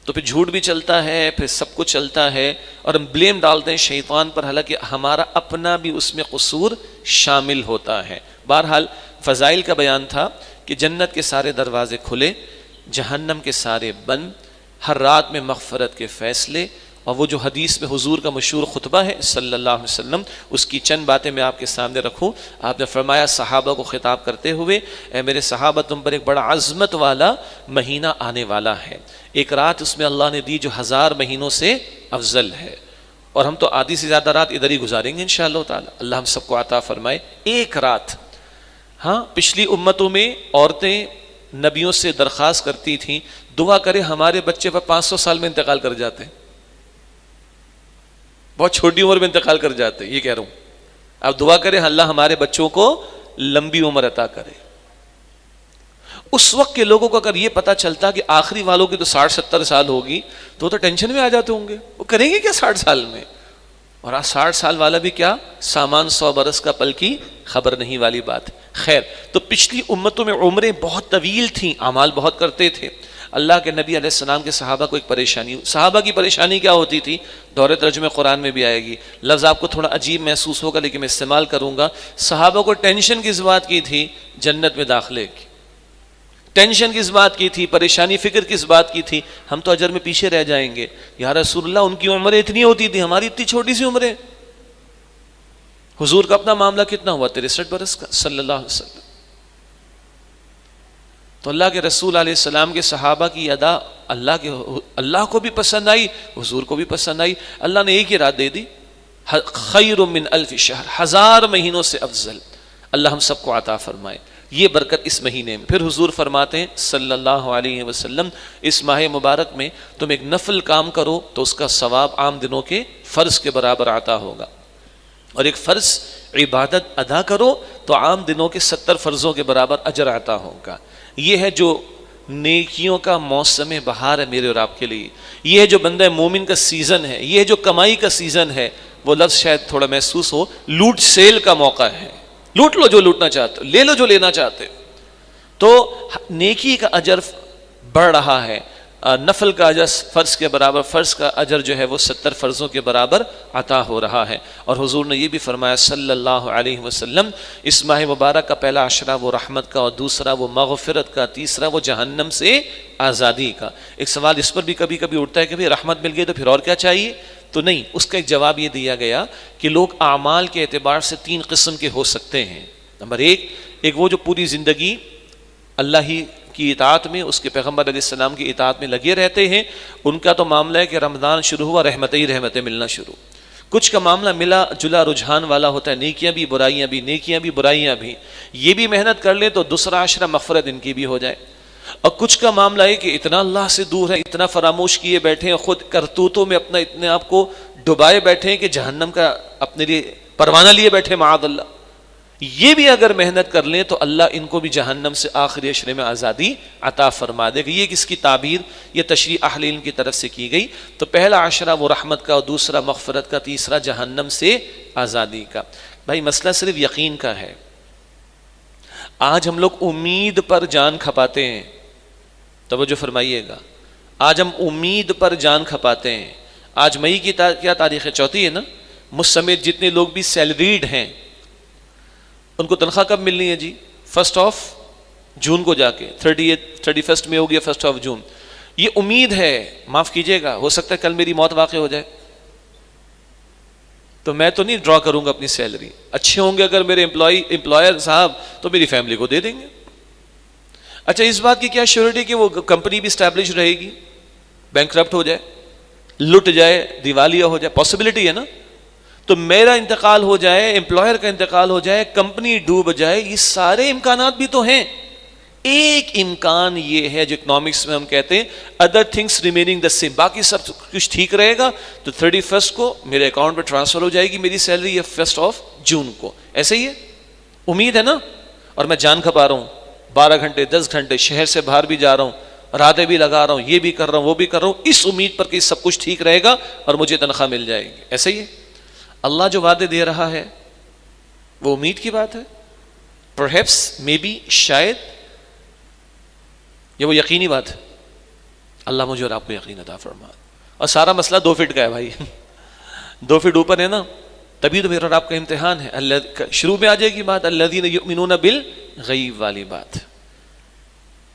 تو پھر جھوٹ بھی چلتا ہے، پھر سب کچھ چلتا ہے، اور ہم بلیم ڈالتے ہیں شیطان پر، حالانکہ ہمارا اپنا بھی اس میں قصور شامل ہوتا ہے. بہرحال فضائل کا بیان تھا کہ جنت کے سارے دروازے کھلے، جہنم کے سارے بند، ہر رات میں مغفرت کے فیصلے، اور وہ جو حدیث میں حضور کا مشہور خطبہ ہے صلی اللہ علیہ وسلم، اس کی چند باتیں میں آپ کے سامنے رکھوں. آپ نے فرمایا صحابہ کو خطاب کرتے ہوئے، اے میرے صحابہ تم پر ایک بڑا عظمت والا مہینہ آنے والا ہے، ایک رات اس میں اللہ نے دی جو 1000 مہینوں سے افضل ہے، اور ہم تو آدھی سے زیادہ رات ادھر ہی گزاریں گے انشاءاللہ تعالی. اللہ ہم سب کو عطا فرمائے ایک رات. ہاں پچھلی امتوں میں عورتیں نبیوں سے درخواست کرتی تھیں دعا کرے ہمارے بچے پر 500 سال میں انتقال کر جاتے ہیں، بہت چھوٹی عمر میں انتقال کر جاتے ہیں. یہ کہہ رہا ہوں آپ دعا کریں اللہ ہمارے بچوں کو لمبی عمر عطا کرے. اس وقت کے لوگوں کو اگر یہ پتا چلتا کہ آخری والوں کی تو 60-70 سال ہوگی تو ٹینشن میں آ جاتے ہوں گے، وہ کریں گے کیا 60 سال میں؟ اور آج 60 سال والا بھی کیا سامان 100 برس کا پل کی خبر نہیں والی بات. خیر، تو پچھلی امتوں میں عمریں بہت طویل تھیں، اعمال بہت کرتے تھے. اللہ کے نبی علیہ السلام کے صحابہ کو ایک پریشانی، صحابہ کی پریشانی کیا ہوتی تھی؟ دور ترجمہ قرآن میں بھی آئے گی، لفظ آپ کو تھوڑا عجیب محسوس ہوگا لیکن میں استعمال کروں گا. صحابہ کو ٹینشن کس بات کی تھی؟ جنت میں داخلے کی. ٹینشن کس بات کی تھی؟ پریشانی فکر کس بات کی تھی؟ ہم تو اجر میں پیچھے رہ جائیں گے. یا رسول اللہ ان کی عمریں اتنی ہوتی تھی، ہماری اتنی چھوٹی سی عمریں. حضور کا اپنا معاملہ کتنا ہوا؟ 63 برس کا صلی اللہ علیہ وسلم. تو اللہ کے رسول علیہ السلام کے صحابہ کی ادا اللہ کو بھی پسند آئی، حضور کو بھی پسند آئی. اللہ نے ایک ہی رات دے دی، خیر من 1000 شہر، 1000 مہینوں سے افضل. اللہ ہم سب کو عطا فرمائے یہ برکت اس مہینے میں. پھر حضور فرماتے ہیں صلی اللہ علیہ وسلم اس ماہ مبارک میں تم ایک نفل کام کرو تو اس کا ثواب عام دنوں کے فرض کے برابر عطا ہوگا، اور ایک فرض عبادت ادا کرو تو عام دنوں کے 70 فرضوں کے برابر اجر عطا ہوگا. یہ ہے جو نیکیوں کا موسم بہار ہے میرے اور آپ کے لیے. یہ ہے جو بندہ مومن کا سیزن ہے، یہ ہے جو کمائی کا سیزن ہے. وہ لفظ شاید تھوڑا محسوس ہو، لوٹ سیل کا موقع ہے. لوٹ لو جو لوٹنا چاہتے ہو، لے لو جو لینا چاہتے ہو. تو نیکی کا اجر بڑھ رہا ہے، نفل کا اجر فرض کے برابر، فرض کا اجر جو ہے وہ 70 فرضوں کے برابر عطا ہو رہا ہے. اور حضور نے یہ بھی فرمایا صلی اللہ علیہ وسلم اس ماہ مبارک کا پہلا عشرہ وہ رحمت کا، اور دوسرا وہ مغفرت کا، تیسرا وہ جہنم سے آزادی کا. ایک سوال اس پر بھی کبھی کبھی اٹھتا ہے کہ بھئی رحمت مل گئی تو پھر اور کیا چاہیے؟ تو نہیں، اس کا ایک جواب یہ دیا گیا کہ لوگ اعمال کے اعتبار سے 3 قسم کے ہو سکتے ہیں. نمبر ایک وہ جو پوری زندگی اللہ ہی کی اطاعت میں، اس کے پیغمبر علیہ السلام کی اطاعت میں لگے رہتے ہیں. ان کا تو معاملہ ہے کہ رمضان شروع ہوا رحمتیں ہی رحمتیں ملنا شروع. کچھ کا معاملہ ملا جلا رجحان والا ہوتا ہے، نیکیاں بھی برائیاں بھی، نیکیاں بھی برائیاں بھی. یہ بھی محنت کر لیں تو دوسرا عشرہ مغفرت ان کی بھی ہو جائے. اور کچھ کا معاملہ ہے کہ اتنا اللہ سے دور ہے، اتنا فراموش کیے بیٹھے ہیں، خود کرتوتوں میں اپنا اتنے آپ کو ڈبائے بیٹھے ہیں کہ جہنم کا اپنے لیے پروانہ لیے بیٹھے معاذ اللہ. یہ بھی اگر محنت کر لیں تو اللہ ان کو بھی جہنم سے آخری عشرے میں آزادی عطا فرما دے گا. یہ کس کی تعبیر؟ یہ تشریح اہل علم کی طرف سے کی گئی. تو پہلا عشرہ وہ رحمت کا، اور دوسرا مغفرت کا، تیسرا جہنم سے آزادی کا. بھائی مسئلہ صرف یقین کا ہے. آج ہم لوگ امید پر جان کھپاتے ہیں، توجہ فرمائیے گا، آج ہم امید پر جان کھپاتے ہیں. آج مئی کی کیا تاریخ ہے؟ 4 ہے نا. مجھ سمیت جتنے لوگ بھی سیلریڈ ہیں ان کو تنخواہ کب ملنی ہے جی؟ 1 جون کو جا کے، 31 میں ہوگی 1 جون. یہ امید ہے، معاف کیجئے گا، ہو سکتا ہے کل میری موت واقع ہو جائے تو میں تو نہیں ڈرا کروں گا اپنی سیلری. اچھے ہوں گے اگر میرے امپلائر صاحب تو میری فیملی کو دے دیں گے. اچھا اس بات کی کیا شیورٹی کہ وہ کمپنی بھی اسٹیبلش رہے گی؟ بینکرپٹ ہو جائے، لٹ جائے، دیوالیہ ہو جائے، پاسبلٹی ہے نا. تو میرا انتقال ہو جائے، امپلائر کا انتقال ہو جائے، کمپنی ڈوب جائے، یہ سارے امکانات بھی تو ہیں. ایک امکان یہ ہے جو اکنامکس میں ہم کہتے ہیں other things remaining the same, باقی سب کچھ ٹھیک رہے گا تو 31 کو میرے اکاؤنٹ پہ ٹرانسفر ہو جائے گی میری سیلری، یا 1 جون کو. ایسے ہی ہے، امید ہے نا. اور میں جان کھپا رہا ہوں، 12 گھنٹے 10 گھنٹے شہر سے باہر بھی جا رہا ہوں، راتیں بھی لگا رہا ہوں، یہ بھی کر رہا ہوں وہ بھی کر رہا ہوں، اس امید پر کہ سب کچھ ٹھیک رہے گا اور مجھے تنخواہ مل جائے گی. ایسے ہی ہے. اللہ جو وعدے دے رہا ہے وہ امید کی بات ہے، پرہیپس مے بی، شاید، یہ وہ یقینی بات ہے. اللہ مجھے اور آپ کو یقین عطا فرما. اور سارا مسئلہ 2 فٹ کا ہے بھائی 2 فٹ اوپر ہے نا، تبھی تو میرا اور آپ کا امتحان ہے. اللہ شروع میں آ جائے گی بات الذین یؤمنون بالغیب والی بات،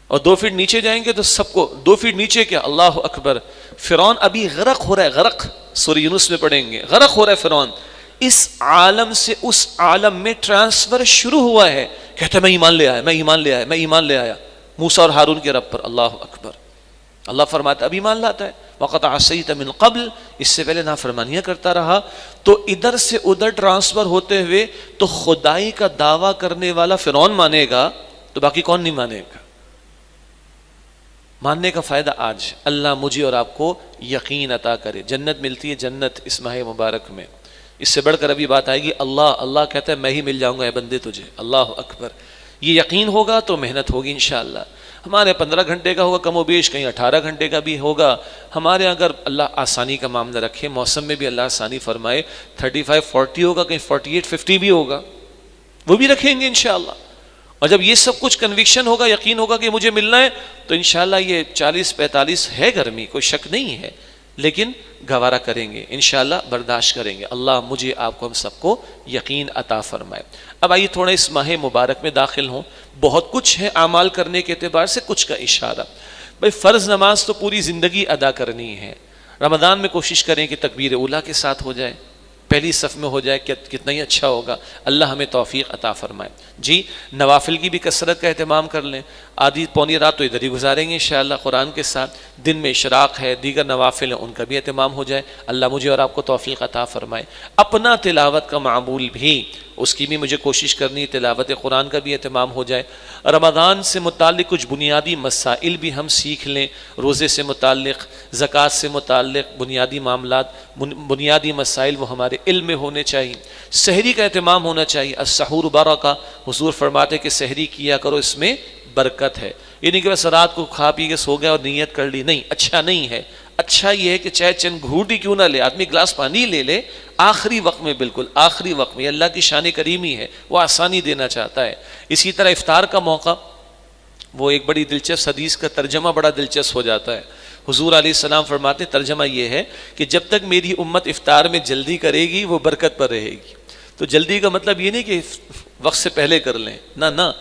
اور 2 فٹ نیچے جائیں گے تو سب کو 2 فٹ نیچے کیا، اللہ اکبر. فرعون ابھی غرق ہو رہا ہے، غرق، سورہ یونس میں پڑھیں گے، غرق ہو رہا ہے فرعون. اس عالم سے اس عالم میں ٹرانسفر شروع ہوا ہے. کہتا ہے میں ایمان لے آیا، میں ایمان لے آیا، میں ایمان لے آیا موسیٰ اور ہارون کے رب پر. اللہ اکبر. اللہ فرماتا ہے اب ایمان لاتا ہے. وقت عصیت من قبل، اس سے پہلے نافرمانیاں کرتا رہا. تو ادھر سے ادھر ٹرانسفر ہوتے ہوئے تو خدائی کا دعویٰ کرنے والا فرعون مانے گا تو باقی کون نہیں مانے گا. ماننے کا فائدہ آج. اللہ مجھے اور آپ کو یقین عطا کرے. جنت ملتی ہے، جنت اس ماہ مبارک میں. اس سے بڑھ کر ابھی بات آئے گی. اللہ کہتا ہے میں ہی مل جاؤں گا اے بندے تجھے. اللہ اکبر. یہ یقین ہوگا تو محنت ہوگی انشاءاللہ. ہمارے 15 گھنٹے کا ہوگا کم و بیش، کہیں 18 گھنٹے کا بھی ہوگا. ہمارے اگر اللہ آسانی کا معاملہ رکھے، موسم میں بھی اللہ آسانی فرمائے، 35-40 ہوگا، کہیں 48-50 بھی ہوگا، وہ بھی رکھیں گے انشاءاللہ. اور جب یہ سب کچھ کنوکشن ہوگا، یقین ہوگا کہ مجھے ملنا ہے، تو انشاءاللہ یہ 40-45 ہے گرمی، کوئی شک نہیں ہے، لیکن گوارا کریں گے انشاءاللہ، برداشت کریں گے. اللہ مجھے آپ کو ہم سب کو یقین عطا فرمائے. اب آئیے تھوڑا اس ماہ مبارک میں داخل ہوں. بہت کچھ ہے اعمال کرنے کے اعتبار سے، کچھ کا اشارہ. بھائی فرض نماز تو پوری زندگی ادا کرنی ہے. رمضان میں کوشش کریں کہ تکبیر اولیٰ کے ساتھ ہو جائے، پہلی صف میں ہو جائے، کتنا ہی اچھا ہوگا. اللہ ہمیں توفیق عطا فرمائے. جی نوافل کی بھی کثرت کا اہتمام کر لیں. آدھی پونی رات تو ادھر ہی گزاریں گے انشاءاللہ قرآن کے ساتھ. دن میں اشراق ہے، دیگر نوافل ہیں، ان کا بھی اہتمام ہو جائے. اللہ مجھے اور آپ کو توفیق عطا فرمائے. اپنا تلاوت کا معمول بھی، اس کی بھی مجھے کوشش کرنی، تلاوت قرآن کا بھی اہتمام ہو جائے. رمضان سے متعلق کچھ بنیادی مسائل بھی ہم سیکھ لیں، روزے سے متعلق، زکوٰۃ سے متعلق بنیادی معاملات، بنیادی مسائل وہ ہمارے علم میں ہونے چاہیے. سحری کا اہتمام ہونا چاہیے. السحور برکہ، حضور فرماتے کہ سحری کیا کرو، اس میں برکت ہے. یہ نہیں کہ بس رات کو کھا پی کے سو گیا اور نیت کر لی، نہیں، اچھا نہیں ہے. اچھا یہ ہے کہ چاہے چند گھونٹ ہی کیوں نہ لے، آدمی گلاس پانی لے لے آخری وقت میں، بالکل آخری وقت میں. اللہ کی شان کریمی ہے، وہ آسانی دینا چاہتا ہے. اسی طرح افطار کا موقع، وہ ایک بڑی دلچسپ حدیث کا ترجمہ بڑا دلچسپ ہو جاتا ہے. حضور علیہ السلام فرماتے ترجمہ یہ ہے کہ جب تک میری امت افطار میں جلدی کرے گی وہ برکت پر رہے گی. تو جلدی کا مطلب یہ نہیں کہ وقت سے پہلے کر لیں، نہ،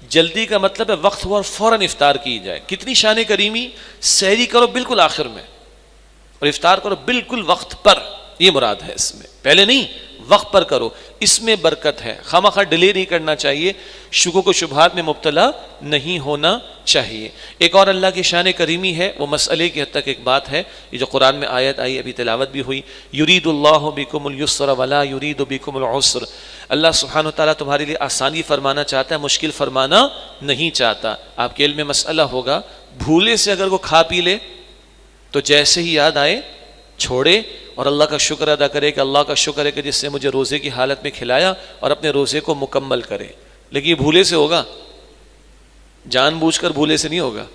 جلدی کا مطلب ہے وقت ہوا اور فوراً افطار کی جائے. کتنی شان کریمی. سحری کرو بالکل آخر میں اور افطار کرو بالکل وقت پر، یہ مراد ہے اس میں، پہلے نہیں، وقت پر کرو. اس میں برکت ہے. خواہ ڈیلے نہیں کرنا چاہیے، شکوک و شبہات میں مبتلا نہیں ہونا چاہیے. ایک اور اللہ کی شان کریمی ہے، وہ مسئلے کی حد تک ایک بات ہے، یہ جو قرآن میں آیت آئی، ابھی تلاوت بھی ہوئی، یرید اللہ بکم الیسر ولا یرید بکم العسر. اللہ سبحانہ وتعالیٰ تمہارے لیے آسانی فرمانا چاہتا ہے، مشکل فرمانا نہیں چاہتا. آپ کے علم میں مسئلہ ہوگا، بھولے سے اگر وہ کھا پی لے تو جیسے ہی یاد آئے چھوڑے اور اللہ کا شکر ادا کرے کہ اللہ کا شکر ہے کہ جس سے مجھے روزے کی حالت میں کھلایا، اور اپنے روزے کو مکمل کرے. لیکن یہ بھولے سے ہوگا، جان بوجھ کر بھولے سے نہیں ہوگا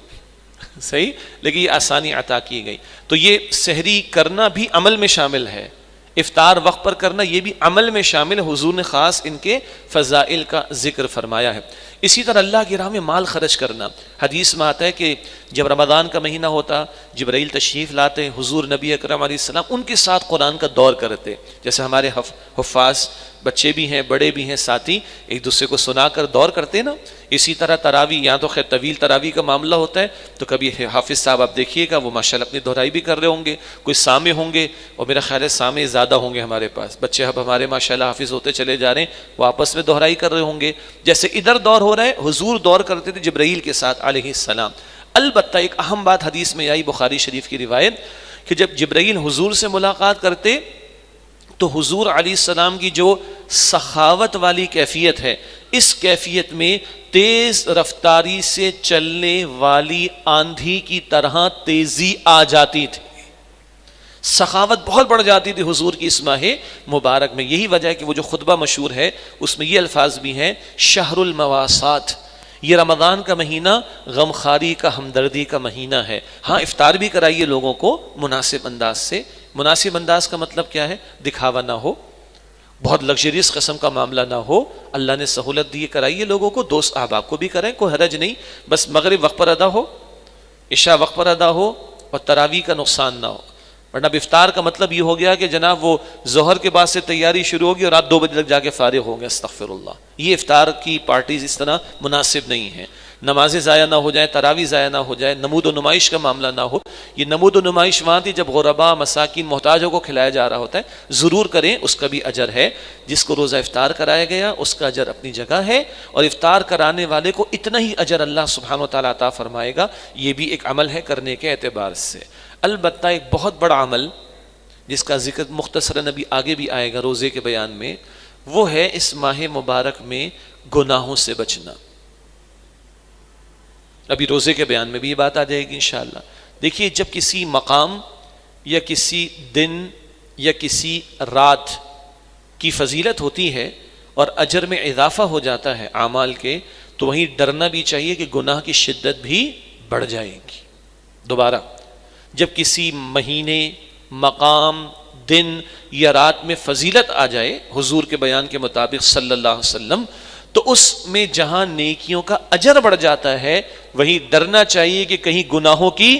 صحیح، لیکن یہ آسانی عطا کی گئی. تو یہ سحری کرنا بھی عمل میں شامل ہے، افطار وقت پر کرنا یہ بھی عمل میں شامل ہے. حضور نے خاص ان کے فضائل کا ذکر فرمایا ہے. اسی طرح اللہ کی راہ میں مال خرچ کرنا. حدیث میں آتا ہے کہ جب رمضان کا مہینہ ہوتا، جبرائیل تشریف لاتے، حضور نبی اکرم علیہ السلام ان کے ساتھ قرآن کا دور کرتے. جیسے ہمارے حفاظ بچے بھی ہیں، بڑے بھی ہیں، ساتھی ایک دوسرے کو سنا کر دور کرتے نا. اسی طرح تراویح، یہاں تو خیر طویل تراویح کا معاملہ ہوتا ہے، تو کبھی حافظ صاحب آپ دیکھیے گا وہ ماشاءاللہ اپنی دہرائی بھی کر رہے ہوں گے، کوئی سامع ہوں گے، اور میرا خیال ہے سامع زیادہ ہوں گے ہمارے پاس. بچے اب ہمارے ماشاءاللہ حافظ ہوتے چلے جا رہے ہیں، وہ آپس میں دہرائی کر رہے ہوں گے. جیسے ادھر دور ہو رہا ہے، حضور دور کرتے تھے جبرائیل کے ساتھ علیہ السلام. البتہ ایک اہم بات حدیث میں آئی، بخاری شریف کی روایت، کہ جب جبرائیل حضور سے ملاقات کرتے تو حضور علیہ السلام کی جو سخاوت والی کیفیت ہے، اس کیفیت میں تیز رفتاری سے چلنے والی آندھی کی طرح تیزی آ جاتی تھی، سخاوت بہت بڑھ جاتی تھی حضور کی اس ماہ مبارک میں۔ یہی وجہ ہے کہ وہ جو خطبہ مشہور ہے اس میں یہ الفاظ بھی ہیں، شہر المواسات، یہ رمضان کا مہینہ غمخاری کا، ہمدردی کا مہینہ ہے۔ ہاں افطار بھی کرائیے لوگوں کو مناسب انداز سے۔ مناسب انداز کا مطلب کیا ہے؟ دکھاوا نہ ہو، بہت لگژریس قسم کا معاملہ نہ ہو، اللہ نے سہولت دی کرائیے لوگوں کو، دوست احباب کو بھی کریں، کوئی حرج نہیں، بس مغرب وقت پر ادا ہو، عشاء وقت پر ادا ہو، اور تراویح کا نقصان نہ ہو۔ ورنہ افطار کا مطلب یہ ہو گیا کہ جناب وہ ظہر کے بعد سے تیاری شروع ہوگی اور رات 2 بجے تک جا کے فارغ ہو گئے، استغفر اللہ۔ یہ افطار کی پارٹیز اس طرح مناسب نہیں ہیں، نمازیں ضائع نہ ہو جائیں، تراویح ضائع نہ ہو جائے، نمود و نمائش کا معاملہ نہ ہو۔ یہ نمود و نمائش وہاں تھی جب غربا، مساکین، محتاجوں کو کھلایا جا رہا ہوتا ہے، ضرور کریں، اس کا بھی اجر ہے۔ جس کو روزہ افطار کرایا گیا اس کا اجر اپنی جگہ ہے، اور افطار کرانے والے کو اتنا ہی اجر اللہ سبحانہ و تعالیٰ عطا فرمائے گا۔ یہ بھی ایک عمل ہے کرنے کے اعتبار سے۔ البتہ ایک بہت بڑا عمل جس کا ذکر مختصراً ابھی آگے بھی آئے گا روزے کے بیان میں، وہ ہے اس ماہ مبارک میں گناہوں سے بچنا۔ ابھی روزے کے بیان میں بھی یہ بات آ جائے گی انشاءاللہ۔ دیکھیے، جب کسی مقام یا کسی دن یا کسی رات کی فضیلت ہوتی ہے اور اجر میں اضافہ ہو جاتا ہے اعمال کے، تو وہیں ڈرنا بھی چاہیے کہ گناہ کی شدت بھی بڑھ جائے گی۔ دوبارہ، جب کسی مہینے، مقام، دن یا رات میں فضیلت آ جائے حضور کے بیان کے مطابق صلی اللہ علیہ وسلم، تو اس میں جہاں نیکیوں کا اجر بڑھ جاتا ہے وہیں ڈرنا چاہیے کہ کہیں گناہوں کی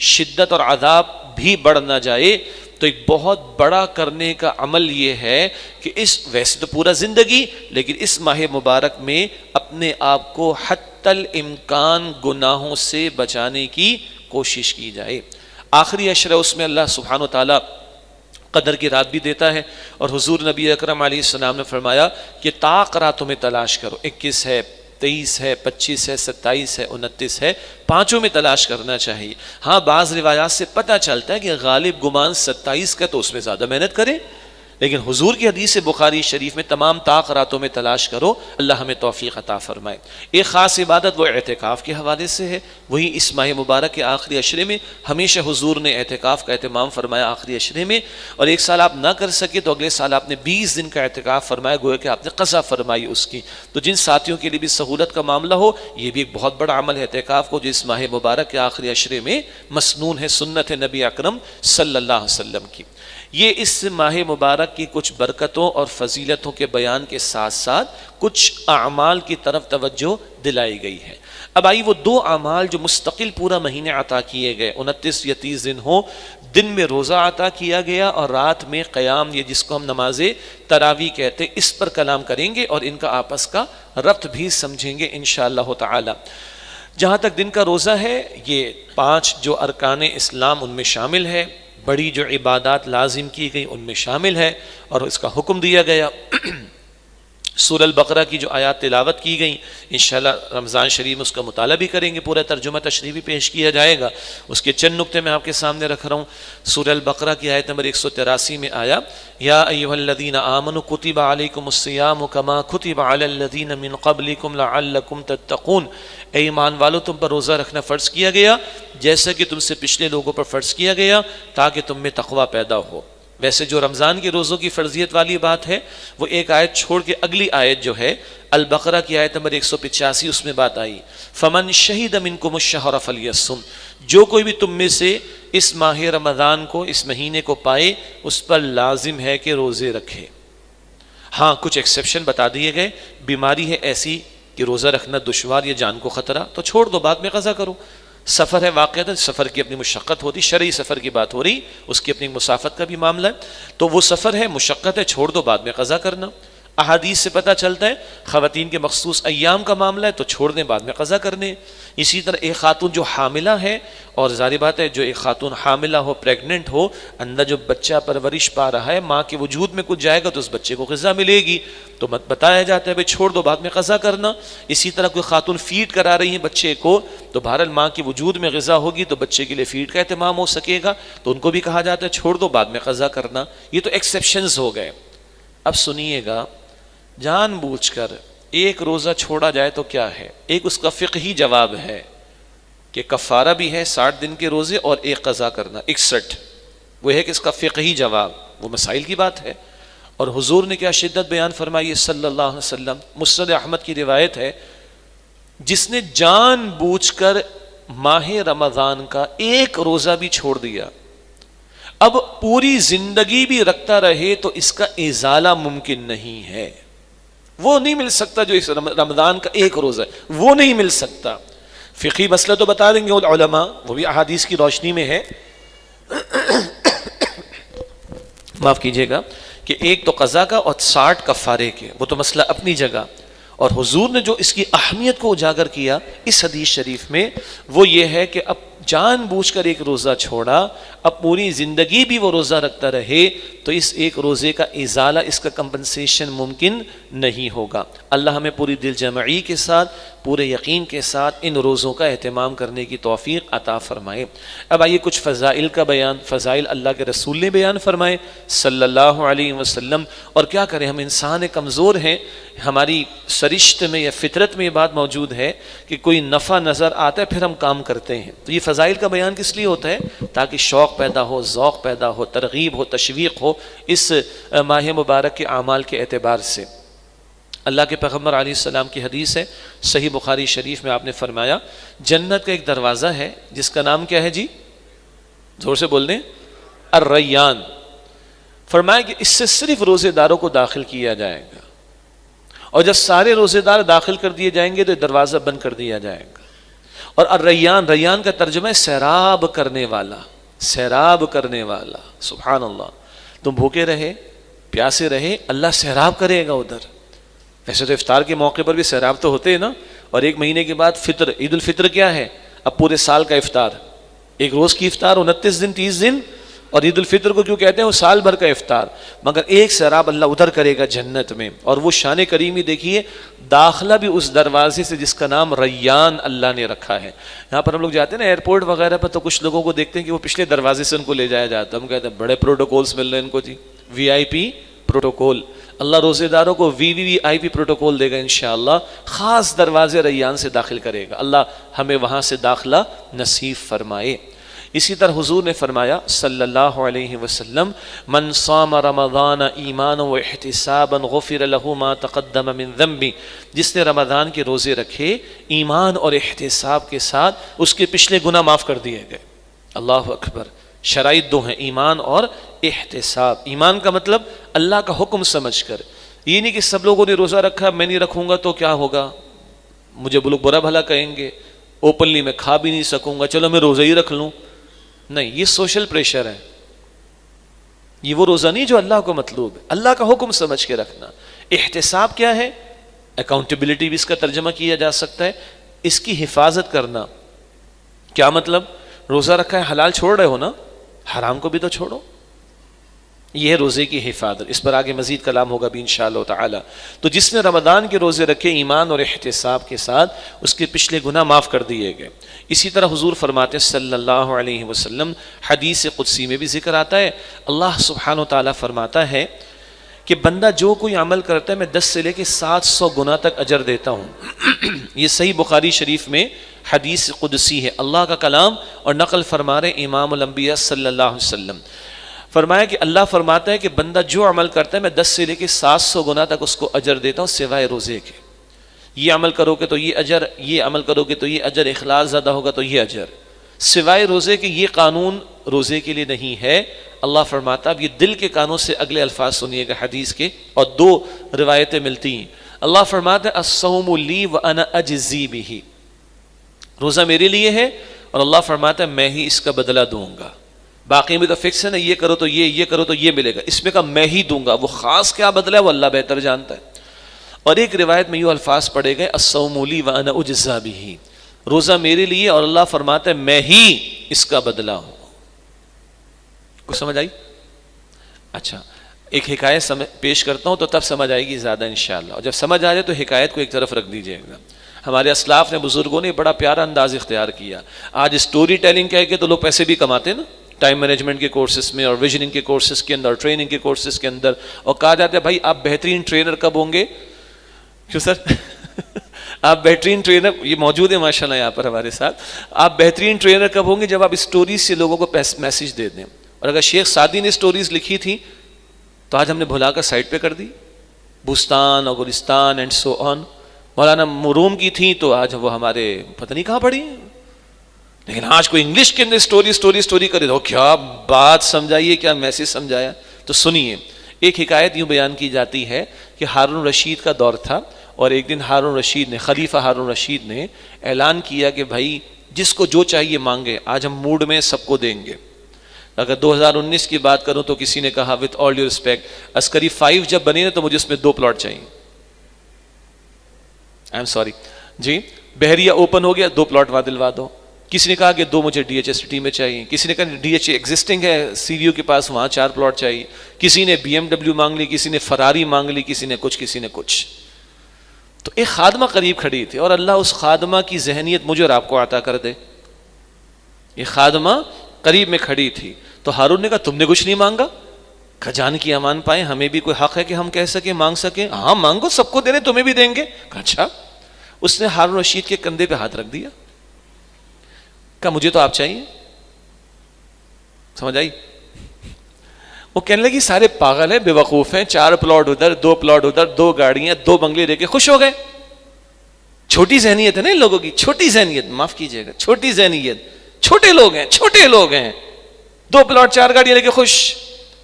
شدت اور عذاب بھی بڑھ نہ جائے۔ تو ایک بہت بڑا کرنے کا عمل یہ ہے کہ ویسے تو پورا زندگی، لیکن اس ماہ مبارک میں اپنے آپ کو حتی الامکان گناہوں سے بچانے کی کوشش کی جائے۔ آخری عشرہ اس میں اللہ سبحانہ و تعالیٰ قدر کی رات بھی دیتا ہے، اور حضور نبی اکرم علیہ السلام نے فرمایا کہ طاق راتوں میں تلاش کرو، 21 ہے، 23 ہے، 25 ہے، 27 ہے، 29 ہے، پانچوں میں تلاش کرنا چاہیے۔ ہاں بعض روایات سے پتہ چلتا ہے کہ غالب گمان 27 کا، تو اس میں زیادہ محنت کریں، لیکن حضور کی حدیث بخاری شریف میں تمام طاق راتوں میں تلاش کرو، اللہ ہمیں توفیق عطا فرمائے۔ ایک خاص عبادت وہ اعتکاف کے حوالے سے ہے، وہی اس ماہ مبارک کے آخری عشرے میں ہمیشہ حضور نے اعتکاف کا اہتمام فرمایا آخری عشرے میں، اور ایک سال آپ نہ کر سکے تو اگلے سال آپ نے 20 دن کا اعتکاف فرمایا، گویا کہ آپ نے قضا فرمائی اس کی۔ تو جن ساتھیوں کے لیے بھی سہولت کا معاملہ ہو، یہ بھی ایک بہت بڑا عمل ہے اعتکاف کو، جو اس ماہ مبارک کے آخری عشرے میں مسنون ہے، سنت ہے نبی اکرم صلی اللہ علیہ وسلم کی۔ یہ اس ماہ مبارک کی کچھ برکتوں اور فضیلتوں کے بیان کے ساتھ ساتھ کچھ اعمال کی طرف توجہ دلائی گئی ہے۔ اب آئی وہ 2 اعمال جو مستقل پورا مہینے عطا کیے گئے، 29 یا 30 دن ہو، دن میں روزہ عطا کیا گیا اور رات میں قیام، یہ جس کو ہم نماز تراویح کہتے ہیں، اس پر کلام کریں گے اور ان کا آپس کا ربط بھی سمجھیں گے انشاءاللہ تعالی۔ جہاں تک دن کا روزہ ہے، یہ 5 جو ارکان اسلام ان میں شامل ہے، بڑی جو عبادات لازم کی گئی ان میں شامل ہے، اور اس کا حکم دیا گیا۔ سورہ البقرہ کی جو آیات تلاوت کی گئیں، انشاءاللہ رمضان شریف میں اس کا مطالعہ بھی کریں گے، پورا ترجمہ تشریح بھی پیش کیا جائے گا۔ اس کے چند نقطے میں آپ کے سامنے رکھ رہا ہوں۔ سورہ البقرہ کی آیت نمبر 183 میں آیا، یا ایھا الذین آمنوا کتب علیکم الصیام کما کتب علی الذین من قبلکم لعلکم تتقون، اے ایمان والو تم پر روزہ رکھنا فرض کیا گیا جیسا کہ تم سے پچھلے لوگوں پر فرض کیا گیا تاکہ تم میں تقوی پیدا ہو۔ ویسے جو رمضان کے روزوں کی فرضیت والی بات ہے وہ ایک آیت چھوڑ کے اگلی آیت جو ہے البقرہ کی آیت نمبر 185، اس میں بات آئی، فمن شہد منکم الشہر فلیصم، جو کوئی بھی تم میں سے اس ماہ رمضان کو، اس مہینے کو پائے، اس پر لازم ہے کہ روزے رکھے۔ ہاں کچھ ایکسیپشن بتا دیے گئے، بیماری ہے ایسی کہ روزہ رکھنا دشوار یا جان کو خطرہ، تو چھوڑ دو، بعد میں قضا کرو۔ سفر ہے واقعہ، سفر کی اپنی مشقت ہوتی، شرعی سفر کی بات ہو رہی، اس کی اپنی مسافت کا بھی معاملہ ہے، تو وہ سفر ہے، مشقت ہے، چھوڑ دو، بعد میں قضا کرنا۔ احادیث سے پتہ چلتا ہے خواتین کے مخصوص ایام کا معاملہ ہے تو چھوڑ دیں، بعد میں قضا کرنے۔ اسی طرح ایک خاتون جو حاملہ ہے، اور ظاہر بات ہے جو ایک خاتون حاملہ ہو، پریگننٹ ہو، اندر جو بچہ پرورش پا رہا ہے، ماں کے وجود میں کچھ جائے گا تو اس بچے کو غذا ملے گی، تو بتایا جاتا ہے بھائی چھوڑ دو، بعد میں قضا کرنا۔ اسی طرح کوئی خاتون فیڈ کرا رہی ہیں بچے کو، تو بہرحال ماں کے وجود میں غذا ہوگی تو بچے کے لیے فیڈ کا اہتمام ہو سکے گا، تو ان کو بھی کہا جاتا ہے چھوڑ دو، بعد میں قضا کرنا۔ یہ تو ایکسیپشنز ہو گئے۔ اب سنیے گا، جان بوجھ کر ایک روزہ چھوڑا جائے تو کیا ہے؟ ایک اس کا فقہی جواب ہے کہ کفارہ بھی ہے 60 دن کے روزے اور ایک قضا کرنا 61، وہ ہے کہ اس کا فقہی جواب، وہ مسائل کی بات ہے۔ اور حضور نے کیا شدت بیان فرمائی صلی اللہ علیہ وسلم، مسند احمد کی روایت ہے، جس نے جان بوجھ کر ماہ رمضان کا ایک روزہ بھی چھوڑ دیا، اب پوری زندگی بھی رکھتا رہے تو اس کا ازالہ ممکن نہیں ہے، وہ نہیں مل سکتا۔ جو اس رمضان کا ایک روزہ ہے وہ نہیں مل سکتا۔ فقہی مسئلہ تو بتا دیں گے علماء، وہ بھی احادیث کی روشنی میں ہے، معاف کیجیے گا، کہ ایک تو قضا کا اور 60 کفارے کے، وہ تو مسئلہ اپنی جگہ۔ اور حضور نے جو اس کی اہمیت کو اجاگر کیا اس حدیث شریف میں، وہ یہ ہے کہ اب جان بوجھ کر ایک روزہ چھوڑا، اب پوری زندگی بھی وہ روزہ رکھتا رہے تو اس ایک روزے کا ازالہ، اس کا کمپنسیشن ممکن نہیں ہوگا۔ اللہ ہمیں پوری دل جمعی کے ساتھ، پورے یقین کے ساتھ ان روزوں کا اہتمام کرنے کی توفیق عطا فرمائے۔ اب آئیے کچھ فضائل کا بیان، فضائل اللہ کے رسول نے بیان فرمائے صلی اللہ علیہ وسلم۔ اور کیا کریں، ہم انسان کمزور ہیں، ہماری سرشت میں یا فطرت میں یہ بات موجود ہے کہ کوئی نفع نظر آتا ہے پھر ہم کام کرتے ہیں۔ تو یہ فضائل کا بیان کس لیے ہوتا ہے؟ تاکہ شوق پیدا ہو، ذوق پیدا ہو، ترغیب ہو، تشویق ہو اس ماہ مبارک کے اعمال کے اعتبار سے۔ اللہ کے پیغمبر علیہ السلام کی حدیث ہے، صحیح بخاری شریف میں آپ نے فرمایا، جنت کا ایک دروازہ ہے جس کا نام کیا ہے جی؟ زور سے بول دیں، الریان۔ فرمایا کہ اس سے صرف روزے داروں کو داخل کیا جائے گا، اور جب سارے روزے دار داخل کر دیے جائیں گے تو دروازہ بند کر دیا جائے گا۔ اور الریان، ریان کا ترجمہ ہے سیراب کرنے والا، سیراب کرنے والا۔ سبحان اللہ، تم بھوکے رہے، پیاسے رہے، اللہ سیراب کرے گا ادھر۔ ویسے تو افطار کے موقع پر بھی سیراب تو ہوتے ہیں نا، اور ایک مہینے کے بعد فطر، عید الفطر کیا ہے؟ اب پورے سال کا افطار، ایک روز کی افطار 29 دن 30 دن، اور عید الفطر کو کیوں کہتے ہیں؟ وہ سال بھر کا افطار۔ مگر ایک سیراب اللہ ادھر کرے گا جنت میں، اور وہ شان کریمی دیکھیے، داخلہ بھی اس دروازے سے جس کا نام ریان اللہ نے رکھا ہے۔ یہاں پر ہم لوگ جاتے ہیں نا ایئرپورٹ وغیرہ پر، تو کچھ لوگوں کو دیکھتے ہیں کہ وہ پچھلے دروازے سے ان کو لے جایا جاتا ہے، ہم کہتے ہیں بڑے پروٹوکولز مل رہے ہیں ان کو جی، VIP پروٹوکول۔ اللہ روزے داروں کو VIP پروٹوکول دے گا انشاءاللہ، خاص دروازے ریان سے داخل کرے گا۔ اللہ ہمیں وہاں سے داخلہ نصیب فرمائے۔ اسی طرح حضور نے فرمایا صلی اللہ علیہ وسلم، من صام رمضان ایمانا و احتسابا غفر له ما تقدم من ذنبه، جس نے رمضان کے روزے رکھے ایمان اور احتساب کے ساتھ، اس کے پچھلے گناہ معاف کر دیے گئے۔ اللہ اکبر۔ شرائط دو ہیں، ایمان اور احتساب۔ ایمان کا مطلب اللہ کا حکم سمجھ کر، یہ نہیں کہ سب لوگوں نے روزہ رکھا میں نہیں رکھوں گا تو کیا ہوگا، مجھے لوگ برا بھلا کہیں گے، اوپنلی میں کھا بھی نہیں سکوں گا، چلو میں روزہ ہی رکھ لوں۔ نہیں، یہ سوشل پریشر ہے، یہ وہ روزہ نہیں جو اللہ کو مطلوب ہے۔ اللہ کا حکم سمجھ کے رکھنا۔ احتساب کیا ہے؟ اکاؤنٹیبلٹی بھی اس کا ترجمہ کیا جا سکتا ہے، اس کی حفاظت کرنا۔ کیا مطلب؟ روزہ رکھا ہے، حلال چھوڑ رہے ہو نا، حرام کو بھی تو چھوڑو، یہ ہے روزے کی حفاظت۔ اس پر آگے مزید کلام ہوگا بھی انشاءاللہ تعالی۔ تو جس نے رمضان کے روزے رکھے ایمان اور احتساب کے ساتھ، اس کے پچھلے گناہ معاف کر دیے گئے۔ اسی طرح حضور فرماتے ہیں صلی اللہ علیہ وسلم، حدیث قدسی میں بھی ذکر آتا ہے، اللہ سبحانہ و تعالیٰ فرماتا ہے کہ بندہ جو کوئی عمل کرتا ہے میں 10 سے لے کے 700 گنا تک اجر دیتا ہوں۔ یہ صحیح بخاری شریف میں حدیث قدسی ہے، اللہ کا کلام، اور نقل فرما رہے امام الانبیاء صلی اللہ علیہ وسلم۔ فرمایا کہ اللہ فرماتا ہے کہ بندہ جو عمل کرتا ہے میں 10 سے لے کے 700 گنا تک اس کو اجر دیتا ہوں سوائے روزے کے۔ یہ عمل کرو گے تو یہ اجر، یہ عمل کرو گے تو یہ اجر، اخلاص زیادہ ہوگا تو یہ اجر، سوائے روزے کے یہ قانون روزے کے لیے نہیں ہے۔ اللہ فرماتا، اب یہ دل کے کانوں سے اگلے الفاظ سنیے گا حدیث کے، اور 2 روایتیں ملتی ہیں۔ اللہ فرماتا ہے الصوم لی وانا اجزی بہ، روزہ میرے لیے ہے اور اللہ فرماتا ہے میں ہی اس کا بدلہ دوں گا۔ باقی میں تو فکس ہے نا، یہ کرو تو یہ کرو تو یہ ملے گا، اس میں کا میں ہی دوں گا، وہ خاص کیا بدلہ ہے وہ اللہ بہتر جانتا ہے۔ اور ایک روایت میں یہ الفاظ پڑے گئے الصوم لی وانا اجزی بہ، روزہ میرے لیے اور اللہ فرماتا ہے میں ہی اس کا بدلہ ہوں۔ کچھ سمجھ آئی؟ اچھا، ایک حکایت پیش کرتا ہوں تو تب سمجھ آئے گی زیادہ انشاءاللہ، اور جب سمجھ آ جائے تو حکایت کو ایک طرف رکھ دیجیے گا۔ ہمارے اسلاف نے، بزرگوں نے بڑا پیارا انداز اختیار کیا۔ آج اسٹوری ٹیلنگ کہہ کے تو لوگ پیسے بھی کماتے ہیں نا، ٹائم مینجمنٹ کے کورسز میں اور ویژننگ کے کورسز کے اندر اور ٹریننگ کے کورسز کے اندر، اور کہا جاتا ہے بھائی آپ بہترین ٹرینر کب ہوں گے؟ کیوں سر؟ آپ بہترین ٹرینر، یہ موجود ہے ماشاءاللہ یہاں پر ہمارے ساتھ، آپ بہترین ٹرینر کب ہوں گے؟ جب آپ اسٹوریز سے لوگوں کو میسج دے دیں. اور اگر شیخ سعدی نے اسٹوریز لکھی تھی تو آج ہم نے بھلا کر سائڈ پہ کر دی، بستان اور گلستان اینڈ سو آن. مولانا مروم کی تھیں تو آج وہ ہمارے پتہ نہیں کہاں پڑی ہیں. لیکن آج کوئی انگلش کے اندر اسٹوری کرے تو کیا بات سمجھائیے، کیا میسج سمجھایا. تو سنیے، ایک حکایت یوں بیان کی جاتی ہے کہ ہارون رشید کا دور تھا، اور ایک دن ہارون رشید نے، خلیفہ ہارون رشید نے اعلان کیا کہ بھائی جس کو جو چاہیے مانگے، آج ہم موڈ میں سب کو دیں گے. اگر 2019 کی بات کروں تو کسی نے کہا وتھ آل ڈیو ریسپیکٹ عسکری 5 جب بنے نا تو مجھے اس میں 2 پلاٹ چاہیے. آئی ایم سوری جی. بحریہ اوپن ہو گیا، 2 پلاٹ وہاں دلوا دو. کسی نے کہا کہ 2 مجھے ڈی ایچ ایس سٹی میں چاہیے. کسی نے کہا ڈی ایچ ایگزسٹنگ ہے سی وی یو کے پاس، وہاں 4 پلاٹ چاہیے. کسی نے BMW مانگ لی، کسی نے فراری مانگ لی، کسی نے کچھ. تو ایک خادمہ قریب کھڑی تھی، اور اللہ اس خادمہ کی ذہنیت مجھے اور آپ کو عطا کر دے. یہ خادمہ قریب میں کھڑی تھی تو ہارون نے کہا تم نے کچھ نہیں مانگا؟ کہا جان کی امان پائیں، ہمیں بھی کوئی حق ہے کہ ہم کہہ سکیں، مانگ سکیں. ہاں مانگو، سب کو دینے، تمہیں بھی دیں گے. کہا اچھا. اس نے ہارون رشید کے کندھے پہ ہاتھ رکھ دیا، کہا مجھے تو آپ چاہیے. سمجھ آئی؟ وہ کہنے لگی سارے پاگل ہیں، بے وقوف ہیں، 4 پلاٹ ادھر، 2 پلاٹ ادھر، 2 گاڑیاں، 2 بنگلے دے کے خوش ہو گئے. چھوٹی ذہنیت ہے نا ان لوگوں کی، چھوٹی ذہنیت، معاف کیجیے گا، چھوٹی ذہنیت، چھوٹے لوگ ہیں. 2 پلاٹ 4 گاڑیاں لے کے خوش.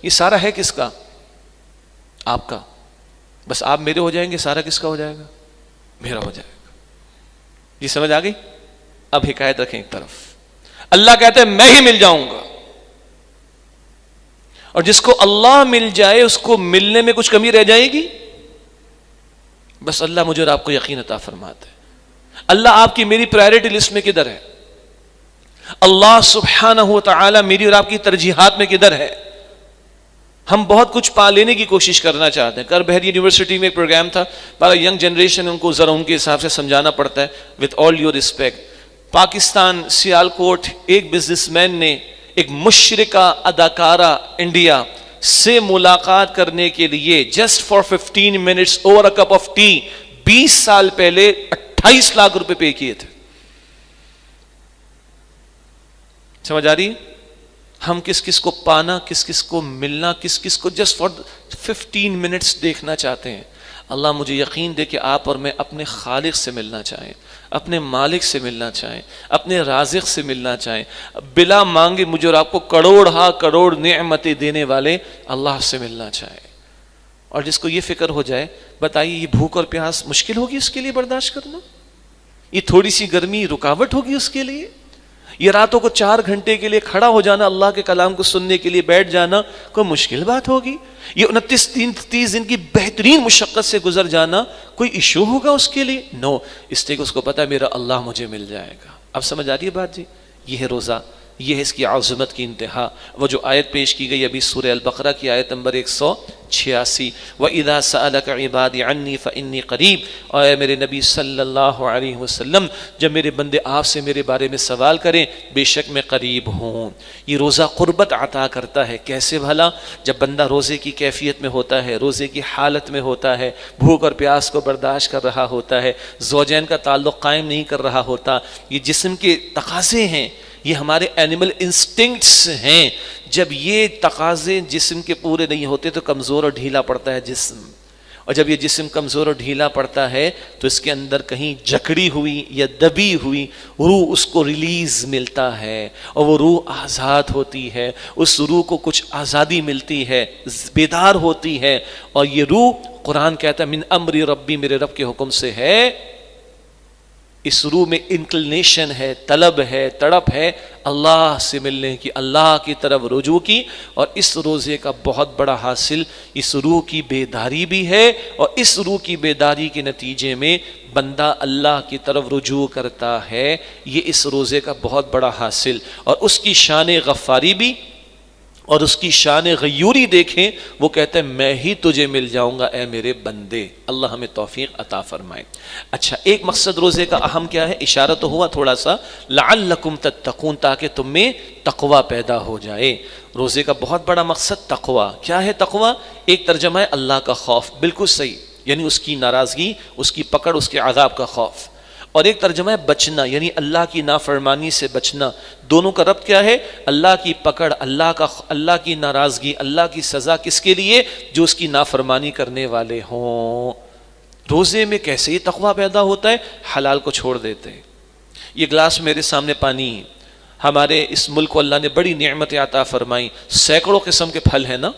یہ سارا ہے کس کا؟ آپ کا. بس آپ میرے ہو جائیں گے، سارا کس کا ہو جائے گا؟ میرا ہو جائے گا. یہ سمجھ آ گئی؟ اب حکایت رکھیں ایک طرف. اللہ کہتا ہے میں ہی مل جاؤں گا، اور جس کو اللہ مل جائے اس کو ملنے میں کچھ کمی رہ جائے گی؟ بس اللہ مجھے اور آپ کو یقین عطا فرماتا ہے. اللہ آپ کی میری پرائرٹی لسٹ میں کدھر ہے؟ اللہ سبحانہ و تعالی میری اور آپ کی ترجیحات میں کدھر ہے؟ ہم بہت کچھ پا لینے کی کوشش کرنا چاہتے ہیں. کل بحری یونیورسٹی میں ایک پروگرام تھا، بڑا ینگ جنریشن، ان کو ذرا ان کے حساب سے سمجھانا پڑتا ہے. With all your respect, Pakistan Sialkot ایک بزنس مین نے ایک مشرقہ اداکارہ انڈیا سے ملاقات کرنے کے لیے just for 15 minutes over a cup of T 20 سال پہلے 28 لاکھ روپے پے کیے تھے. سمجھ آ رہی؟ ہم کس کو پانا، کس کو ملنا، کس کو جسٹ فار 15 منٹس دیکھنا چاہتے ہیں. اللہ مجھے یقین دے کہ آپ اور میں اپنے خالق سے ملنا چاہیں، اپنے مالک سے ملنا چاہیں، اپنے رازق سے ملنا چاہیں، بلا مانگے مجھے اور آپ کو کروڑ نعمتیں دینے والے اللہ سے ملنا چاہیں. اور جس کو یہ فکر ہو جائے، بتائیے یہ بھوک اور پیاس مشکل ہوگی اس کے لیے برداشت کرنا؟ یہ تھوڑی سی گرمی رکاوٹ ہوگی اس کے لیے؟ یہ راتوں کو 4 گھنٹے کے لیے کھڑا ہو جانا، اللہ کے کلام کو سننے کے لیے بیٹھ جانا کوئی مشکل بات ہوگی؟ یہ 29-30 دن کی بہترین مشقت سے گزر جانا کوئی ایشو ہوگا اس کے لیے؟ نو. اس لیے کہ اس کو پتا ہے میرا اللہ مجھے مل جائے گا. اب سمجھ آ رہی ہے بات جی؟ یہ ہے روزہ، یہ ہے اس کی عظمت کی انتہا. وہ جو آیت پیش کی گئی ابھی سورہ البقرہ کی آیت نمبر 186، وَإِذَا سَأَلَكَ عِبَادِي عَنِّي فَإِنِّي قَرِيبٌ. اور اے میرے نبی صلی اللہ علیہ وسلم، جب میرے بندے آپ سے میرے بارے میں سوال کریں، بے شک میں قریب ہوں. یہ روزہ قربت عطا کرتا ہے. کیسے بھلا؟ جب بندہ روزے کی کیفیت میں ہوتا ہے، روزے کی حالت میں ہوتا ہے، بھوک اور پیاس کو برداشت کر رہا ہوتا ہے، زوجین کا تعلق قائم نہیں کر رہا ہوتا. یہ جسم کے تقاضے ہیں، یہ ہمارے اینیمل انسٹنکٹس ہیں. جب یہ تقاضے جسم کے پورے نہیں ہوتے تو کمزور اور ڈھیلا پڑتا ہے جسم. اور جب یہ جسم کمزور اور ڈھیلا پڑتا ہے تو اس کے اندر کہیں جکڑی ہوئی یا دبی ہوئی روح اس کو ریلیز ملتا ہے، اور وہ روح آزاد ہوتی ہے. اس روح کو کچھ آزادی ملتی ہے، بیدار ہوتی ہے. اور یہ روح، قرآن کہتا ہے من امر ربی، میرے رب کے حکم سے ہے. اس روح میں انکلینیشن ہے، طلب ہے، تڑپ ہے اللہ سے ملنے کی، اللہ کی طرف رجوع کی. اور اس روزے کا بہت بڑا حاصل اس روح کی بیداری بھی ہے، اور اس روح کی بیداری کے نتیجے میں بندہ اللہ کی طرف رجوع کرتا ہے. یہ اس روزے کا بہت بڑا حاصل، اور اس کی شان غفاری بھی اور اس کی شان غیوری دیکھیں، وہ کہتے ہیں میں ہی تجھے مل جاؤں گا اے میرے بندے۔ اللہ ہمیں توفیق عطا فرمائے۔ اچھا، ایک مقصد روزے کا اہم کیا ہے؟ اشارہ تو ہوا تھوڑا سا، لعلکم تتقون، تاکہ تم میں تقوی پیدا ہو جائے۔ روزے کا بہت بڑا مقصد تقوی۔ کیا ہے تقوی؟ ایک ترجمہ ہے اللہ کا خوف، بالکل صحیح، یعنی اس کی ناراضگی، اس کی پکڑ، اس کے عذاب کا خوف۔ اور ایک ترجمہ ہے بچنا، یعنی اللہ کی نافرمانی سے بچنا۔ دونوں کا ربط کیا ہے؟ اللہ کی پکڑ، اللہ کی ناراضگی، اللہ کی سزا کس کے لیے؟ جو اس کی نافرمانی کرنے والے ہوں۔ روزے میں کیسے یہ تقوی پیدا ہوتا ہے؟ حلال کو چھوڑ دیتے ہیں۔ یہ گلاس میرے سامنے پانی، ہمارے اس ملک کو اللہ نے بڑی نعمت عطا فرمائی، سینکڑوں قسم کے پھل ہیں نا،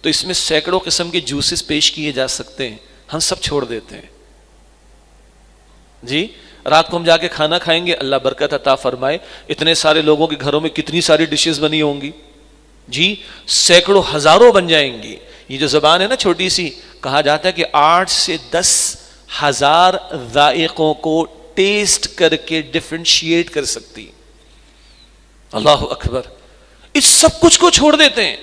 تو اس میں سینکڑوں قسم کے جوسز پیش کیے جا سکتے ہیں، ہم سب چھوڑ دیتے ہیں۔ جی، رات کو ہم جا کے کھانا کھائیں گے، اللہ برکت عطا فرمائے، اتنے سارے لوگوں کے گھروں میں کتنی ساری ڈشز بنی ہوں گی، جی سینکڑوں ہزاروں بن جائیں گی۔ یہ جو زبان ہے نا چھوٹی سی، کہا جاتا ہے کہ 8 سے 10 ہزار ذائقوں کو ٹیسٹ کر کے ڈفرینشیٹ کر سکتی۔ اللہ اکبر، اس سب کچھ کو چھوڑ دیتے ہیں،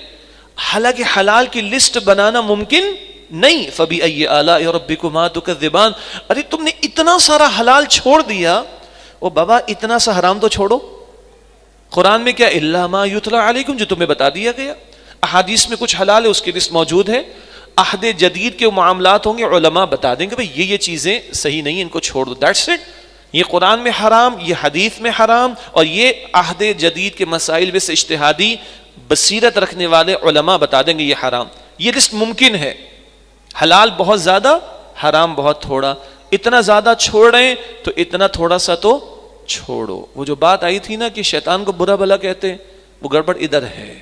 حالانکہ حلال کی لسٹ بنانا ممکن نہیں۔ فَبِأَيِّ آلَاءِ رَبِّكُمَا تُكَذِّبَانِ، ارے تم نے اتنا سارا حلال چھوڑ دیا، او بابا اتنا سا حرام تو چھوڑو۔ قرآن میں کیا؟ إِلَّا مَا يُتْلَى عَلَيْكُمْ، جو تمہیں بتا دیا گیا۔ احادیث میں کچھ حلال ہے، اس کی لسٹ موجود ہے۔ عہد جدید کے معاملات ہوں گے، علماء بتا دیں گے بھئی یہ چیزیں صحیح نہیں، ان کو چھوڑ دو، دیٹس اٹ۔ یہ قرآن میں حرام، یہ حدیث میں حرام، اور یہ عہد جدید کے مسائل میں سے اجتہادی بصیرت رکھنے والے علماء بتا دیں گے یہ حرام۔ یہ لسٹ ممکن ہے، حلال بہت زیادہ، حرام بہت تھوڑا۔ اتنا زیادہ چھوڑ رہے ہیں تو اتنا تھوڑا سا تو چھوڑو۔ وہ جو بات آئی تھی نا کہ شیطان کو برا بھلا کہتے ہیں، وہ گڑبڑ ادھر ہے۔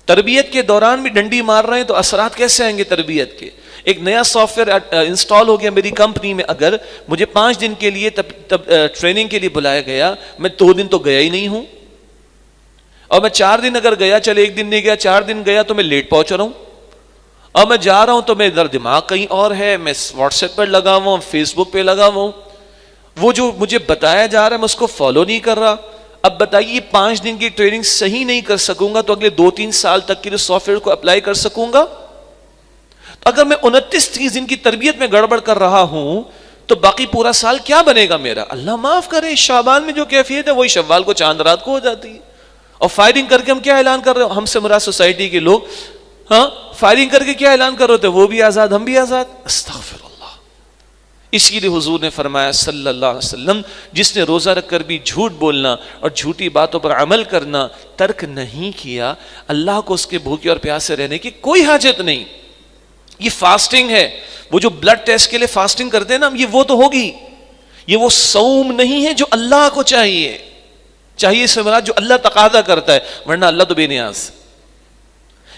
تربیت کے دوران بھی ڈنڈی مار رہے ہیں تو اثرات کیسے آئیں گے تربیت کے؟ ایک نیا سافٹ ویئر انسٹال ہو گیا میری کمپنی میں، اگر مجھے 5 دن کے لیے ٹریننگ کے لیے بلایا گیا، میں 2 دن تو گیا ہی نہیں ہوں، اور میں 4 دن اگر گیا، چلے 1 دن نہیں گیا، 4 دن گیا تو میں لیٹ پہنچ رہا ہوں، اور میں جا رہا ہوں تو میرا دماغ کہیں اور ہے، میں واٹس ایپ پر لگا ہوا ہوں، فیس بک پہ لگا ہوا ہوں، وہ جو مجھے بتایا جا رہا ہے میں اس کو فالو نہیں کر رہا۔ اب بتائیے 5 دن کی ٹریننگ صحیح نہیں کر سکوں گا تو اگلے 2-3 سال تک کے لیے سافٹ ویئر کو اپلائی کر سکوں گا؟ تو اگر میں 29-30 دن کی تربیت میں گڑبڑ کر رہا ہوں تو باقی پورا سال کیا بنے گا میرا؟ اللہ معاف کرے، شعبان میں جو کیفیت ہے وہی شوال کو چاند رات کو ہو جاتی ہے۔ اور فائرنگ کر کے ہم کیا اعلان کر رہے ہیں؟ ہم سے مراد سوسائٹی کے لوگ، ہاں فائرنگ کر کے کیا اعلان کر رہے تھے؟ وہ بھی آزاد، ہم بھی آزاد۔ استغفر اللہ۔ اسی لیے حضور نے فرمایا صلی اللہ علیہ وسلم، جس نے روزہ رکھ کر بھی جھوٹ بولنا اور جھوٹی باتوں پر عمل کرنا ترک نہیں کیا، اللہ کو اس کے بھوکے اور پیاسے رہنے کی کوئی حاجت نہیں۔ یہ فاسٹنگ ہے، وہ جو بلڈ ٹیسٹ کے لیے فاسٹنگ کرتے ہیں نا، یہ وہ تو ہوگی، یہ وہ صوم نہیں ہے جو اللہ کو چاہیے اس سے مراد جو اللہ تقاضا کرتا ہے، ورنہ اللہ تو بے نیاز۔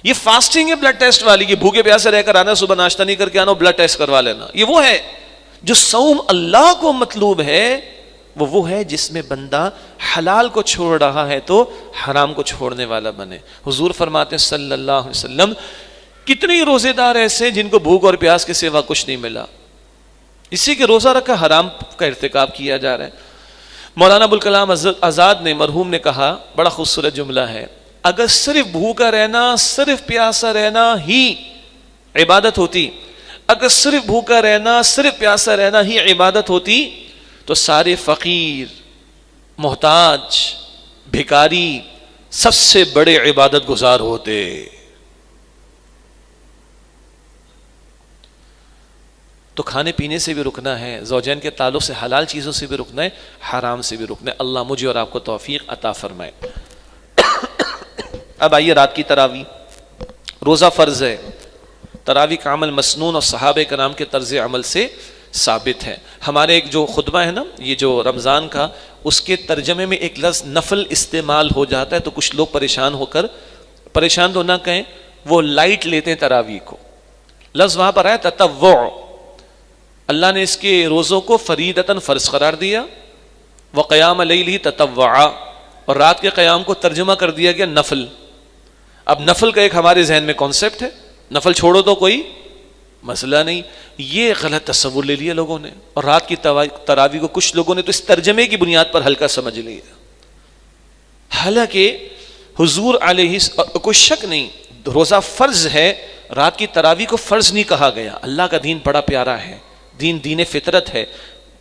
یہ فاسٹنگ ہے بلڈ ٹیسٹ والی، یہ بھوکے پیاسے رہ کر آنا، صبح ناشتہ نہیں کر کے آنا، بلڈ ٹیسٹ کروا لینا، یہ وہ ہے۔ جو صوم اللہ کو مطلوب ہے وہ ہے جس میں بندہ حلال کو چھوڑ رہا ہے تو حرام کو چھوڑنے والا بنے۔ حضور فرماتے ہیں صلی اللہ علیہ وسلم، کتنے روزے دار ایسے جن کو بھوک اور پیاس کے سوا کچھ نہیں ملا، اسی کے روزہ رکھا حرام کا ارتکاب کیا جا رہا ہے۔ مولانا ابوالکلام آزاد نے، مرحوم نے کہا، بڑا خوبصورت جملہ ہے، اگر صرف بھوکا رہنا، صرف پیاسا رہنا ہی عبادت ہوتی، اگر صرف بھوکا رہنا، صرف پیاسا رہنا ہی عبادت ہوتی تو سارے فقیر، محتاج، بھکاری سب سے بڑے عبادت گزار ہوتے۔ تو کھانے پینے سے بھی رکنا ہے، زوجین کے تعلق سے حلال چیزوں سے بھی رکنا ہے، حرام سے بھی رکنا ہے۔ اللہ مجھے اور آپ کو توفیق عطا فرمائے۔ اب آئیے رات کی تراویح۔ روزہ فرض ہے، تراویح کا عمل مسنون اور صحابہ کرام کے طرز عمل سے ثابت ہے۔ ہمارے ایک جو خطبہ ہے نا، یہ جو رمضان کا، اس کے ترجمے میں ایک لفظ نفل استعمال ہو جاتا ہے تو کچھ لوگ پریشان تو نہ کہیں، وہ لائٹ لیتے ہیں تراویح کو۔ لفظ وہاں پر ہے تطوع، اللہ نے اس کے روزوں کو فریدتاً فرض قرار دیا، وقیام لیلہ تطوعا، اور رات کے قیام کو ترجمہ کر دیا گیا نفل۔ اب نفل کا ایک ہمارے ذہن میں کانسیپٹ ہے، نفل چھوڑو تو کوئی مسئلہ نہیں، یہ غلط تصور لے لیا لوگوں نے، اور رات کی تراویح کو کچھ لوگوں نے تو اس ترجمے کی بنیاد پر ہلکا سمجھ لیا۔ حالانکہ حضور علیہ کوئی شک نہیں روزہ فرض ہے، رات کی تراویح کو فرض نہیں کہا گیا. اللہ کا دین بڑا پیارا ہے، دین فطرت ہے.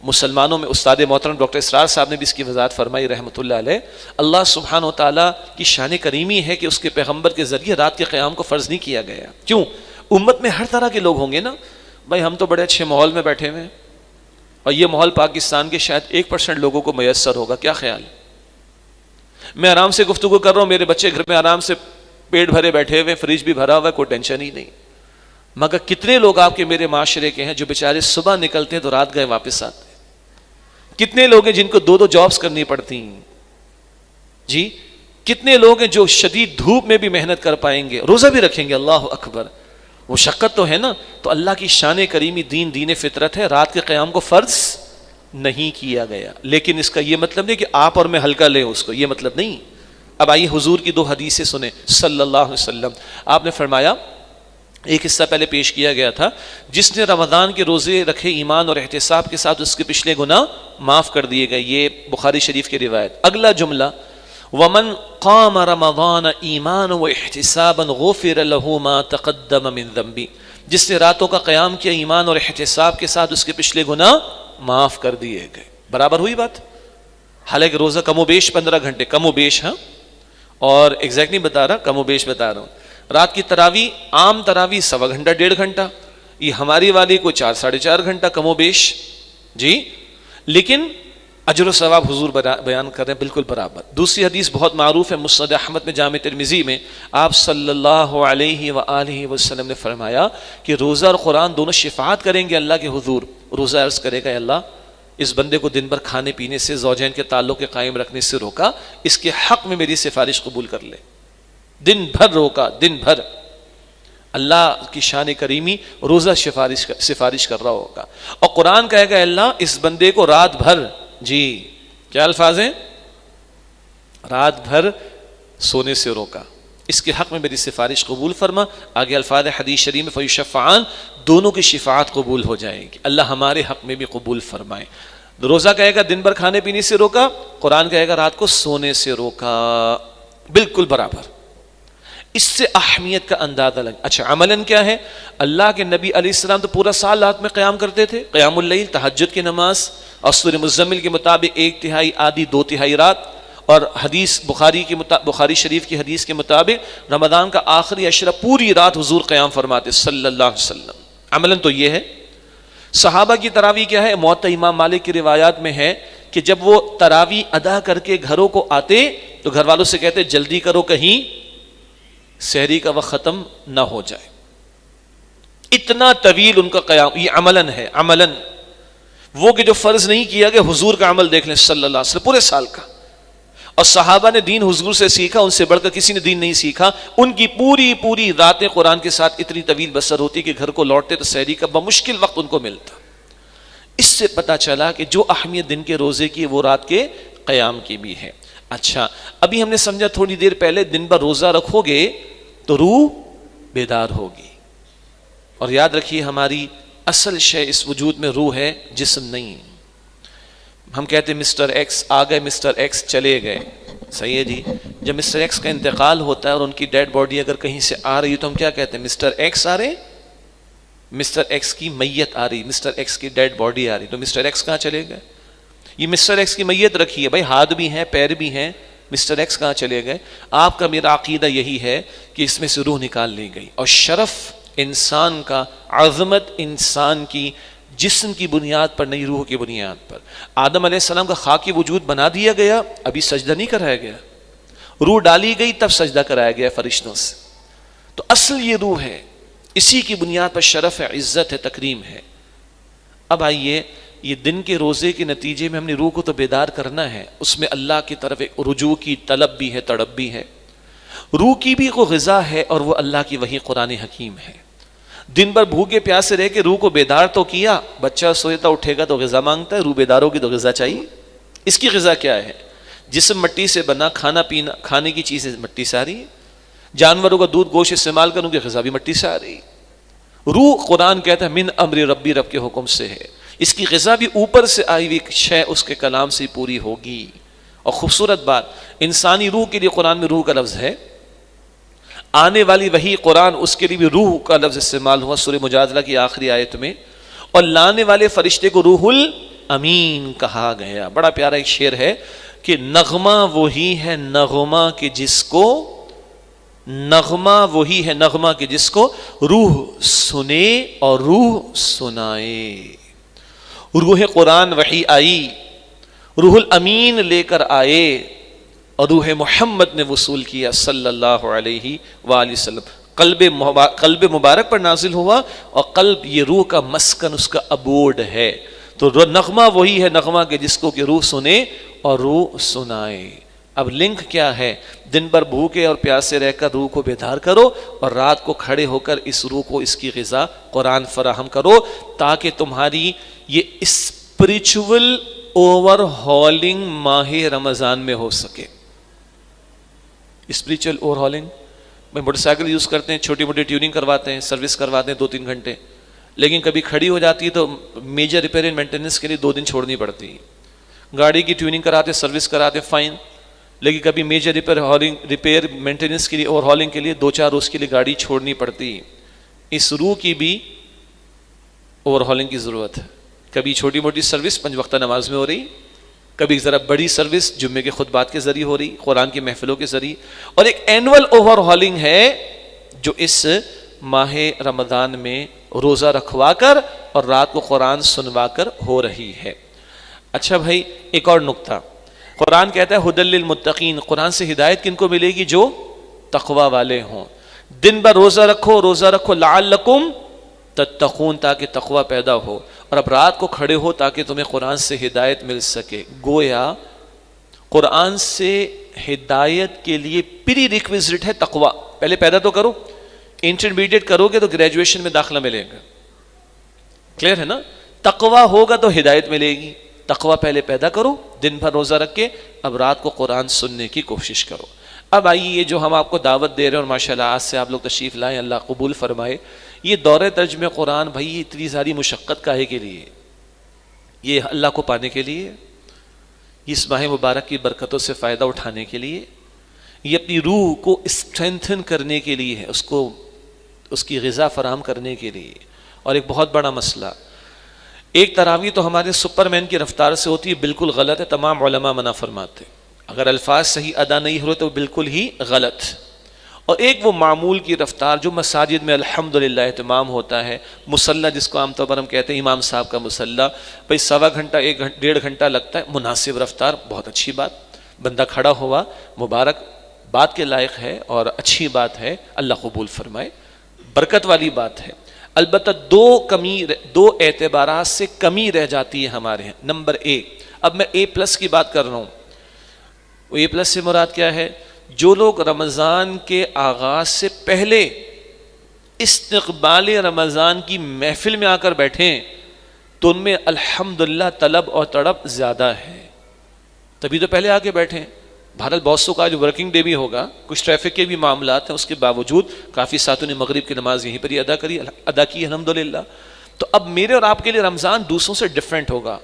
مسلمانوں میں استاد محترم ڈاکٹر اسرار صاحب نے بھی اس کی وضاحت فرمائی رحمۃ اللہ علیہ. اللہ سبحانہ و تعالیٰ کی شان کریمی ہے کہ اس کے پیغمبر کے ذریعے رات کے قیام کو فرض نہیں کیا گیا. کیوں؟ امت میں ہر طرح کے لوگ ہوں گے نا. بھائی ہم تو بڑے اچھے ماحول میں بیٹھے ہوئے ہیں، اور یہ ماحول پاکستان کے شاید 1% لوگوں کو میسر ہوگا. کیا خیال ہے؟ میں آرام سے گفتگو کر رہا ہوں، میرے بچے گھر میں آرام سے پیٹ بھرے بیٹھے ہوئے، فریج بھی بھرا ہوا ہے، کوئی ٹینشن ہی نہیں. مگر کتنے لوگ آپ کے میرے معاشرے کے ہیں جو بیچارے صبح نکلتے ہیں تو رات گئے واپس آتے ہیں؟ کتنے لوگ ہیں جن کو 2 جابز کرنی پڑتی ہیں؟ جی کتنے لوگ ہیں جو شدید دھوپ میں بھی محنت کر پائیں گے، روزہ بھی رکھیں گے؟ اللہ اکبر، وہ شقت تو ہے نا. تو اللہ کی شان کریمی دین فطرت ہے، رات کے قیام کو فرض نہیں کیا گیا. لیکن اس کا یہ مطلب نہیں کہ آپ اور میں ہلکا لیں اس کو، یہ مطلب نہیں. اب آئیے حضور کی 2 حدیثیں سنیں صلی اللہ علیہ وسلم. آپ نے فرمایا، ایک حصہ پہلے پیش کیا گیا تھا، جس نے رمضان کے روزے رکھے ایمان اور احتساب کے ساتھ اس کے پچھلے گناہ معاف کر دیے گئے. یہ بخاری شریف کی روایت. اگلا جملہ، ومن قام رمضان ایمانا واحتسابا غفر له ما تقدم من ذنبه، جس نے راتوں کا قیام کیا ایمان اور احتساب کے ساتھ اس کے پچھلے گناہ معاف کر دیے گئے. برابر ہوئی بات؟ حالانکہ روزہ کم و بیش 15 گھنٹے، کم و بیش، ہاں، اور ایگزیکٹ نہیں بتا رہا، کم و بیش بتا رہا ہوں. رات کی تراویح، عام تراویح 1.25 گھنٹہ 1.5 گھنٹہ، یہ ہماری والی کوئی 4 ساڑھے 4 گھنٹہ کم و بیش. جی لیکن اجر و ثواب حضور بیان کر رہے ہیں بالکل برابر. دوسری حدیث بہت معروف ہے، مسند احمد میں، جامع ترمذی میں، آپ صلی اللہ علیہ وآلہ وسلم نے فرمایا کہ روزہ اور قرآن دونوں شفاعت کریں گے اللہ کے حضور. روزہ عرض کرے گا، اللہ اس بندے کو دن بھر کھانے پینے سے، زوجین کے تعلق کے قائم رکھنے سے روکا، اس کے حق میں میری سفارش قبول کر لے. دن بھر روکا، دن بھر. اللہ کی شان کریمی روزہ سفارش کر رہا ہوگا. اور قرآن کہے گا، اللہ اس بندے کو رات بھر، جی کیا الفاظ ہیں، رات بھر سونے سے روکا، اس کے حق میں میری سفارش قبول فرما. آگے الفاظ حدیث شریف میں فیشفعان، دونوں کی شفاعت قبول ہو جائے گی. اللہ ہمارے حق میں بھی قبول فرمائے. روزہ کہے گا دن بھر کھانے پینے سے روکا، قرآن کہے گا رات کو سونے سے روکا. بالکل برابر. اس سے اہمیت کا اندازہ لگ. اچھا عملاً کیا ہے؟ اللہ کے نبی علیہ السلام تو پورا سال رات میں قیام کرتے تھے، قیام اللیل، تہجد کی نماز، اور سورہ مزمل کے مطابق 1/3 آدھی 2/3 رات. اور حدیث بخاری شریف کی حدیث کے مطابق رمضان کا آخری عشرہ پوری رات حضور قیام فرماتے صلی اللہ علیہ وسلم. عملاً تو یہ ہے. صحابہ کی تراویح کیا ہے؟ موطا امام مالک کی روایات میں ہے کہ جب وہ تراویح ادا کر کے گھروں کو آتے تو گھر والوں سے کہتے جلدی کرو کہیں سحری کا وقت ختم نہ ہو جائے. اتنا طویل ان کا قیام. یہ عملاً ہے، عملاً. وہ کہ جو فرض نہیں کیا گیا، حضور کا عمل دیکھ لیں صلی اللہ علیہ وسلم پورے سال کا. اور صحابہ نے دین حضور سے سیکھا، ان سے بڑھ کر کسی نے دین نہیں سیکھا. ان کی پوری راتیں قرآن کے ساتھ اتنی طویل بسر ہوتی کہ گھر کو لوٹتے تو سحری کا بمشکل وقت ان کو ملتا. اس سے پتہ چلا کہ جو اہمیت دن کے روزے کی وہ رات کے قیام کی بھی ہے. اچھا ابھی ہم نے سمجھا تھوڑی دیر پہلے دن بھر روزہ رکھو گے تو روح بیدار ہوگی. اور یاد رکھیے ہماری اصل شے اس وجود میں روح ہے، جسم نہیں. ہم کہتے ہیں مسٹر ایکس آ گئے، مسٹر ایکس چلے گئے. صحیح ہے جی. جب مسٹر ایکس کا انتقال ہوتا ہے اور ان کی ڈیڈ باڈی اگر کہیں سے آ رہی ہے تو ہم کیا کہتے ہیں؟ مسٹر ایکس آ رہے، مسٹر ایکس کی میت آ رہی، مسٹر ایکس کی ڈیڈ باڈی آ رہی. تو مسٹر ایکس کہاں چلے گئے؟ یہ مسٹر ایکس کی میت رکھی ہے بھائی، ہاتھ بھی ہیں پیر بھی ہیں، مسٹر ایکس کہاں چلے گئے؟ آپ کا میرا عقیدہ یہی ہے کہ اس میں سے روح نکال لی گئی. اور شرف انسان کا، عظمت انسان کی جسم کی بنیاد پر نہیں، روح کی بنیاد پر. آدم علیہ السلام کا خاکی وجود بنا دیا گیا، ابھی سجدہ نہیں کرایا گیا. روح ڈالی گئی تب سجدہ کرایا گیا فرشتوں سے. تو اصل یہ روح ہے، اسی کی بنیاد پر شرف ہے، عزت ہے، تکریم ہے. اب آئیے یہ دن کے روزے کے نتیجے میں ہم نے روح کو تو بیدار کرنا ہے، اس میں اللہ کی طرف ایک رجوع کی طلب بھی ہے، تڑپ بھی ہے. روح کی بھی کوئی غذا ہے اور وہ اللہ کی وحی قرآن حکیم ہے. دن بھر بھوکے پیاسے رہ کے روح کو بیدار تو کیا، بچہ سوتا اٹھے گا تو غذا مانگتا ہے، روح بیدار ہوگی تو غذا چاہیے. اس کی غذا کیا ہے؟ جسم مٹی سے بنا، کھانا پینا، کھانے کی چیزیں مٹی سے آ رہی ہے. جانوروں کا دودھ گوشت استعمال کروں گے، غذا بھی مٹی سے آ رہی. روح قرآن کہتا ہے من امر ربی، رب کے حکم سے ہے. اس کی غذا بھی اوپر سے آئی ہوئی شے اس کے کلام سے پوری ہوگی. اور خوبصورت بات، انسانی روح کے لیے قرآن میں روح کا لفظ ہے، آنے والی وہی قرآن اس کے لیے بھی روح کا لفظ استعمال ہوا سورہ مجادلہ کی آخری آیت میں، اور لانے والے فرشتے کو روح الامین کہا گیا۔ بڑا پیارا ایک شعر ہے کہ نغمہ وہی ہے نغمہ کہ جس کو، نغمہ وہی ہے نغمہ کہ جس کو روح سنے اور روح سنائے۔ روح قرآن وحی آئی، روح الامین لے کر آئے، اور روح محمد نے وصول کیا صلی اللہ علیہ وآلہ وسلم، قلب مبارک پر نازل ہوا، اور قلب یہ روح کا مسکن، اس کا ابوڈ ہے۔ تو نغمہ وہی ہے نغمہ کہ جس کو کہ روح سنے اور روح سنائے۔ اب لنک کیا ہے؟ دن بھر بھوکے اور پیاسے رہ کر روح کو بیدار کرو، اور رات کو کھڑے ہو کر اس روح کو اس کی غذا قرآن فراہم کرو، تاکہ تمہاری یہ اسپریچول اوور ہالنگ ماہ رمضان میں ہو سکے۔ اسپریچول اوور ہالنگ میں موٹر سائیکل یوز کرتے ہیں، چھوٹی موٹی ٹیوننگ کرواتے ہیں، سروس کرواتے ہیں 2-3 گھنٹے، لیکن کبھی کھڑی ہو جاتی ہے تو میجر ریپیئر اینڈ مینٹیننس کے لیے 2 دن چھوڑنی پڑتی ہے۔ گاڑی کی ٹیوننگ کراتے، سروس کراتے، فائن، لیکن کبھی میجر ریپیئر مینٹیننس کے لیے، اوور ہالنگ کے لیے 2-4 روز کے لیے گاڑی چھوڑنی پڑتی ہے۔ اس روح کی بھی اوور ہالنگ کی ضرورت ہے۔ کبھی چھوٹی موٹی سروس 5 وقتہ نماز میں ہو رہی، کبھی ذرا بڑی سروس جمعے کے خطبات کے ذریعے ہو رہی، قرآن کی محفلوں کے ذریعے، اور ایک اینول اوور ہالنگ ہے جو اس ماہ رمضان میں روزہ رکھوا کر اور رات کو قرآن سنوا کر ہو رہی ہے۔ اچھا بھائی، ایک اور نقطہ، قرآن کہتا ہے ھدی للمتقین، قرآن سے ہدایت کن کو ملے گی؟ جو تقوی والے ہوں۔ دن بھر روزہ رکھو لعلکم تتقون، تاکہ تقوی پیدا ہو، اور اب رات کو کھڑے ہو تاکہ تمہیں قرآن سے ہدایت مل سکے۔ گویا قرآن سے ہدایت کے لیے پری ریکویزٹ ہے تقوی۔ پہلے پیدا تو کرو، انٹرمیڈیٹ کرو گے تو گریجویشن میں داخلہ ملے گا، کلیئر ہے نا؟ تقوی ہوگا تو ہدایت ملے گی۔ تقوی پہلے پیدا کرو، دن بھر روزہ رکھ کے اب رات کو قرآن سننے کی کوشش کرو۔ اب آئیے، یہ جو ہم آپ کو دعوت دے رہے ہیں، اور ماشاءاللہ آج سے آپ لوگ تشریف لائیں، اللہ قبول فرمائے، یہ دور ترجمہ قرآن بھائی یہ اتنی ساری مشقت کاہے کے لیے؟ یہ اللہ کو پانے کے لیے، اس ماہ مبارک کی برکتوں سے فائدہ اٹھانے کے لیے، یہ اپنی روح کو اسٹرینتھن کرنے کے لیے ہے، اس کی غذا فراہم کرنے کے لیے۔ اور ایک بہت بڑا مسئلہ، ایک تراویح تو ہمارے سپرمین کی رفتار سے ہوتی ہے، بالکل غلط ہے، تمام علماء منع فرماتے، اگر الفاظ صحیح ادا نہیں ہو رہے تو بالکل ہی غلط۔ اور ایک وہ معمول کی رفتار جو مساجد میں الحمدللہ اہتمام ہوتا ہے، مصلی جس کو عام طور پر ہم کہتے ہیں امام صاحب کا مصلی، بھائی 1.25 گھنٹہ 1.5 گھنٹہ لگتا ہے، مناسب رفتار، بہت اچھی بات، بندہ کھڑا ہوا، مبارک بات کے لائق ہے اور اچھی بات ہے، اللہ قبول فرمائے، برکت والی بات ہے۔ البتہ دو اعتبارات سے کمی رہ جاتی ہے ہمارے ہیں۔ نمبر 1، اب میں A+ کی بات کر رہا ہوں، وہ A+ سے مراد کیا ہے؟ جو لوگ رمضان کے آغاز سے پہلے استقبال رمضان کی محفل میں آ کر بیٹھیں تو ان میں الحمدللہ طلب اور تڑپ زیادہ ہے، تبھی تو پہلے آ کے بیٹھیں۔ بہرحال بہت سو کا جو ورکنگ ڈے بھی ہوگا، کچھ ٹریفک کے بھی معاملات ہیں، اس کے باوجود کافی ساتھوں نے مغرب کی نماز یہیں پر ہی ادا کی الحمدللہ۔ تو اب میرے اور آپ کے لیے رمضان دوسروں سے ڈیفرنٹ ہوگا،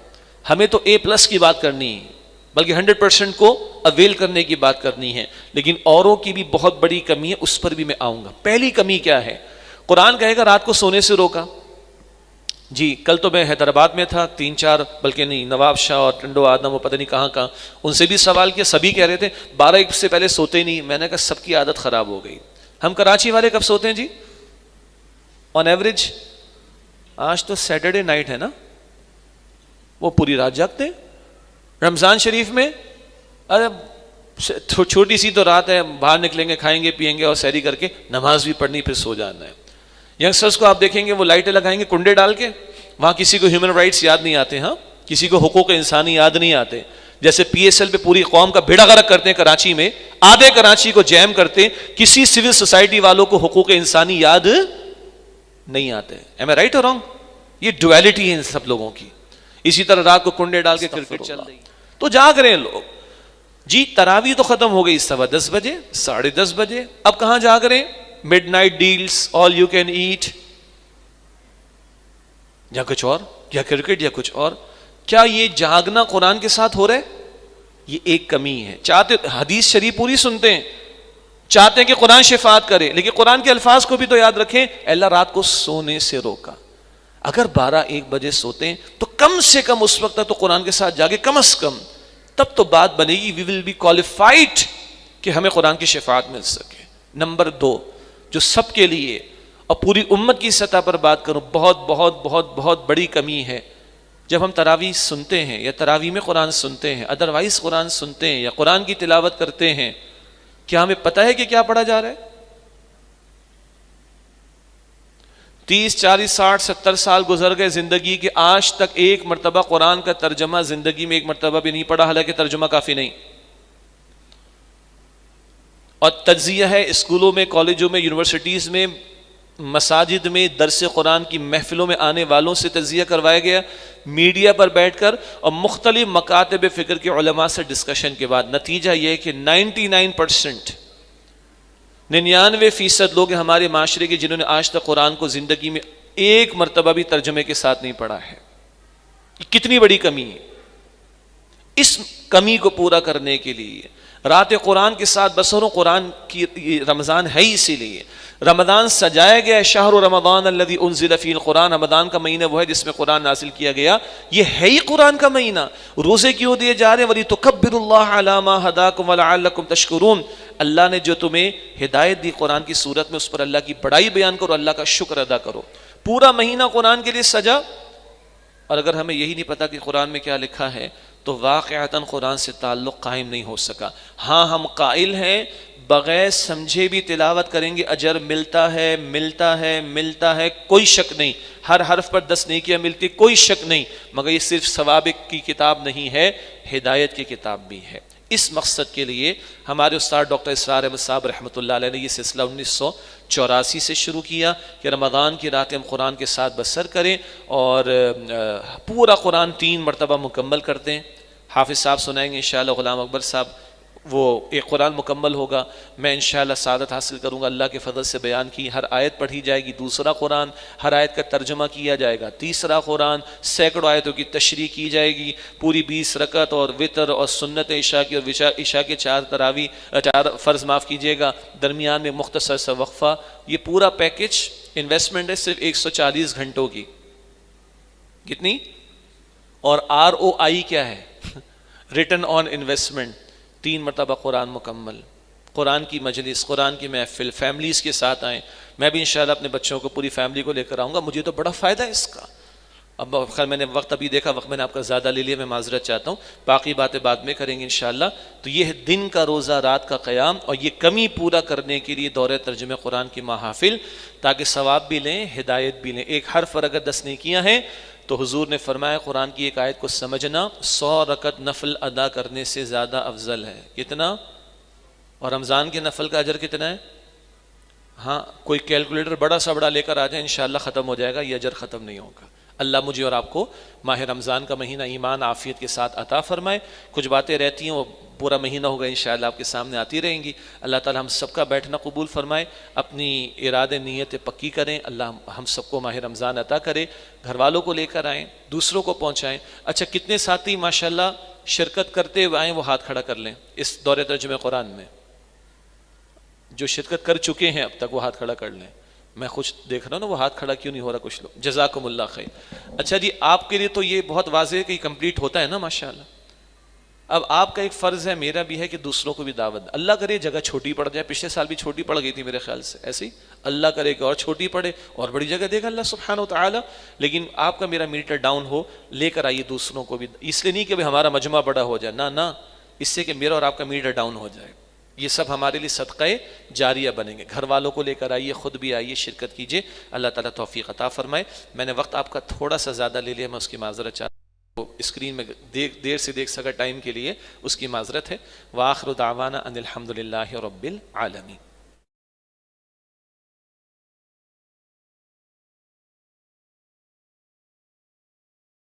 ہمیں تو A+ کی بات کرنی ہے، بلکہ 100% کو اویل کرنے کی بات کرنی ہے، لیکن اوروں کی بھی بہت بڑی کمی ہے، اس پر بھی میں آؤں گا۔ پہلی کمی کیا ہے؟ قرآن کہے گا رات کو سونے سے روکا۔ جی کل تو میں حیدرآباد میں تھا، 3-4 بلکہ نہیں، نواب شاہ اور ٹنڈو آدم، وہ پتہ نہیں کہاں ان سے بھی سوال کیا، سبھی کہہ رہے تھے 12 سے پہلے سوتے ہی نہیں۔ میں نے کہا سب کی عادت خراب ہو گئی۔ ہم کراچی والے کب سوتے ہیں جی آن ایوریج؟ آج تو سیٹرڈے نائٹ ہے نا، وہ پوری رات جاگتے ہیں۔ رمضان شریف میں ارے چھوٹی سی تو رات ہے، باہر نکلیں گے، کھائیں گے پیئیں گے اور سحری کر کے نماز بھی پڑھنی، پھر سو جانا ہے۔ ینگسٹرز کو آپ دیکھیں گے وہ لائٹیں لگائیں گے کنڈے ڈال کے، وہاں کسی کو ہیومن رائٹس یاد نہیں آتے، ہاں کسی کو حقوق انسانی یاد نہیں آتے۔ جیسے PSL پہ پوری قوم کا بیڑا غرق کرتے ہیں کراچی میں، آدھے کراچی کو جیم کرتے، کسی سول سوسائٹی والوں کو حقوق انسانی یاد نہیں آتے۔ ایم اے رائٹ اور رانگ؟ یہ ڈویلٹی ہے ان سب لوگوں کی۔ اسی طرح رات کو کنڈے ڈال کے کرکٹ چل رہی تو جاگ رہے ہیں لوگ۔ جی تراویح تو ختم ہو گئی 10:15 بجے، 10:30 بجے، اب کہاں جاگ رہے ہیں؟ Midnight deals, all you can eat, یا کچھ اور، یا کرکٹ، یا کچھ اور۔ کیا یہ جاگنا قرآن کے ساتھ ہو رہا ہے؟ یہ ایک کمی ہے. چاہتے حدیث شریف پوری سنتے ہیں, چاہتے ہیں کہ قرآن شفاعت کرے, لیکن قرآن کے الفاظ کو بھی تو یاد رکھیں. اللہ رات کو سونے سے روکا. اگر 12-1 بجے سوتے ہیں تو کم سے کم اس وقت تک تو قرآن کے ساتھ جاگے, کم از کم, تب تو بات بنے گی. وی ول بی کوالیفائڈ کہ ہمیں قرآن کی شفاعت مل سکے. نمبر 2 جو سب کے لیے اور پوری امت کی سطح پر بات کروں بہت بہت بہت بہت بڑی کمی ہے, جب ہم تراویح سنتے ہیں یا تراویح میں قرآن سنتے ہیں, ادروائز قرآن سنتے ہیں یا قرآن کی تلاوت کرتے ہیں, کیا ہمیں پتہ ہے کہ کیا پڑھا جا رہا ہے؟ 30 40 60 70 سال گزر گئے زندگی کے, آج تک ایک مرتبہ قرآن کا ترجمہ زندگی میں ایک مرتبہ بھی نہیں پڑھا, حالانکہ ترجمہ کافی نہیں. اور تجزیہ ہے اسکولوں میں, کالجوں میں, یونیورسٹیز میں, مساجد میں, درس قرآن کی محفلوں میں آنے والوں سے تجزیہ کروایا گیا, میڈیا پر بیٹھ کر اور مختلف مکاتب فکر کے علماء سے ڈسکشن کے بعد نتیجہ یہ ہے کہ 99% 99% لوگ ہمارے معاشرے کے جنہوں نے آج تک قرآن کو زندگی میں ایک مرتبہ بھی ترجمے کے ساتھ نہیں پڑھا ہے. کتنی بڑی کمی ہے. اس کمی کو پورا کرنے کے لیے رات قرآن کے ساتھ بسروں, قرآن کی رمضان ہے ہی اسی لیے رمضان سجایا گیا ہے. شہر رمضان الذی انزل فیہ القرآن, رمضان کا مہینہ وہ ہے جس میں قرآن نازل کیا گیا. یہ ہے ہی قرآن کا مہینہ. روزے کیوں دیے جا رہے ہیں؟ وَلِتُكَبِّرُوا اللَّهَ عَلَىٰ مَا هَدَاكُمْ وَلَعَلَّكُمْ تَشْكُرُونَ. اللہ نے جو تمہیں ہدایت دی قرآن کی صورت میں, اس پر اللہ کی بڑائی بیان کرو, اللہ کا شکر ادا کرو. پورا مہینہ قرآن کے لیے سجا, اور اگر ہمیں یہی نہیں پتا کہ قرآن میں کیا لکھا ہے تو واقعتاً قرآن سے تعلق قائم نہیں ہو سکا. ہاں ہم قائل ہیں بغیر سمجھے بھی تلاوت کریں گے اجر ملتا ہے, ملتا ہے, ملتا ہے, کوئی شک نہیں. ہر حرف پر 10 نیکیاں ملتی, کوئی شک نہیں. مگر یہ صرف ثواب کی کتاب نہیں ہے, ہدایت کی کتاب بھی ہے. اس مقصد کے لیے ہمارے استاد ڈاکٹر اسرار احمد صاحب رحمۃ اللہ علیہ نے یہ سلسلہ 1984 سے شروع کیا کہ رمضان کی راتیں ہم قرآن کے ساتھ بسر کریں اور پورا قرآن 3 مرتبہ مکمل کرتے ہیں. حافظ صاحب سنائیں گے انشاءاللہ, غلام اکبر صاحب, وہ ایک قرآن مکمل ہوگا. میں انشاءاللہ سعادت حاصل کروں گا اللہ کے فضل سے بیان کی. ہر آیت پڑھی جائے گی, دوسرا قرآن, ہر آیت کا ترجمہ کیا جائے گا, تیسرا قرآن, سینکڑوں آیتوں کی تشریح کی جائے گی. پوری 20 رکعت اور وتر اور سنت عشاء کی اور عشاء کے 4 تراویح, 4 فرض معاف کیجیے گا, درمیان میں مختصر سا وقفہ. یہ پورا پیکج انویسٹمنٹ ہے صرف 140 گھنٹوں کی. کتنی؟ اور ROI کیا ہے؟ Return on investment. 3 مرتبہ قرآن مکمل, قرآن کی مجلس, قرآن کی محفل, فیملیز کے ساتھ آئیں. میں بھی انشاءاللہ اپنے بچوں کو, پوری فیملی کو لے کر آؤں گا. مجھے تو بڑا فائدہ ہے اس کا. اب خیر میں نے وقت ابھی دیکھا, وقت میں نے آپ کا زیادہ لے لیا, میں معذرت چاہتا ہوں. باقی باتیں بعد میں کریں گے انشاءاللہ. تو یہ دن کا روزہ, رات کا قیام, اور یہ کمی پورا کرنے کے لیے دورہ ترجمہ قرآن کی محافل, تاکہ ثواب بھی لیں, ہدایت بھی لیں. ایک حرف پر اگر 10 نیکیاں ہیں تو حضور نے فرمایا قرآن کی ایک آیت کو سمجھنا 100 رکعت نفل ادا کرنے سے زیادہ افضل ہے. کتنا؟ اور رمضان کے نفل کا اجر کتنا ہے؟ ہاں کوئی کیلکولیٹر بڑا سا بڑا لے کر آ جائے, انشاءاللہ ختم ہو جائے گا, یہ اجر ختم نہیں ہوگا. اللہ مجھے اور آپ کو ماہ رمضان کا مہینہ ایمان عافیت کے ساتھ عطا فرمائے. کچھ باتیں رہتی ہیں وہ پورا مہینہ ہوگا انشاءاللہ آپ کے سامنے آتی رہیں گی. اللہ تعالی ہم سب کا بیٹھنا قبول فرمائے, اپنی ارادے نیتیں پکی کریں. اللہ ہم سب کو ماہ رمضان عطا کرے. گھر والوں کو لے کر آئیں, دوسروں کو پہنچائیں. اچھا کتنے ساتھی ماشاءاللہ شرکت کرتے ہوئے آئیں, وہ ہاتھ کھڑا کر لیں اس دورہ ترجمہ قرآن میں. جو شرکت کر چکے ہیں اب تک وہ ہاتھ کھڑا کر لیں. میں کچھ دیکھ رہا ہوں نا, وہ ہاتھ کھڑا کیوں نہیں ہو رہا کچھ لوگ. جزاکم اللہ خیر. اچھا جی, آپ کے لیے تو یہ بہت واضح ہے کہ کمپلیٹ ہوتا ہے نا ماشاءاللہ. اب آپ کا ایک فرض ہے, میرا بھی ہے, کہ دوسروں کو بھی دعوت. اللہ کرے جگہ چھوٹی پڑ جائے, پچھلے سال بھی چھوٹی پڑ گئی تھی میرے خیال سے, ایسے ہی اللہ کرے کہ اور چھوٹی پڑے اور بڑی جگہ دے گا اللہ سبحانہ و تعالی. لیکن آپ کا میرا میٹر ڈاؤن ہو, لے کر آئیے دوسروں کو بھی. اس لیے نہیں کہ ہمارا مجمع بڑا ہو جائے, نہ, اس سے کہ میرا اور آپ کا میٹر ڈاؤن ہو جائے. یہ سب ہمارے لیے صدقہ جاریہ بنیں گے. گھر والوں کو لے کر آئیے, خود بھی آئیے, شرکت کیجیے. اللہ تعالیٰ توفیق عطا فرمائے. میں نے وقت آپ کا تھوڑا سا زیادہ لے لیا, میں اس کی معذرت چاہتا ہوں. اسکرین میں دیر سے دیکھ سکا ٹائم کے لیے, اس کی معذرت ہے. وآخر دعوانا ان الحمد للہ رب العالمین.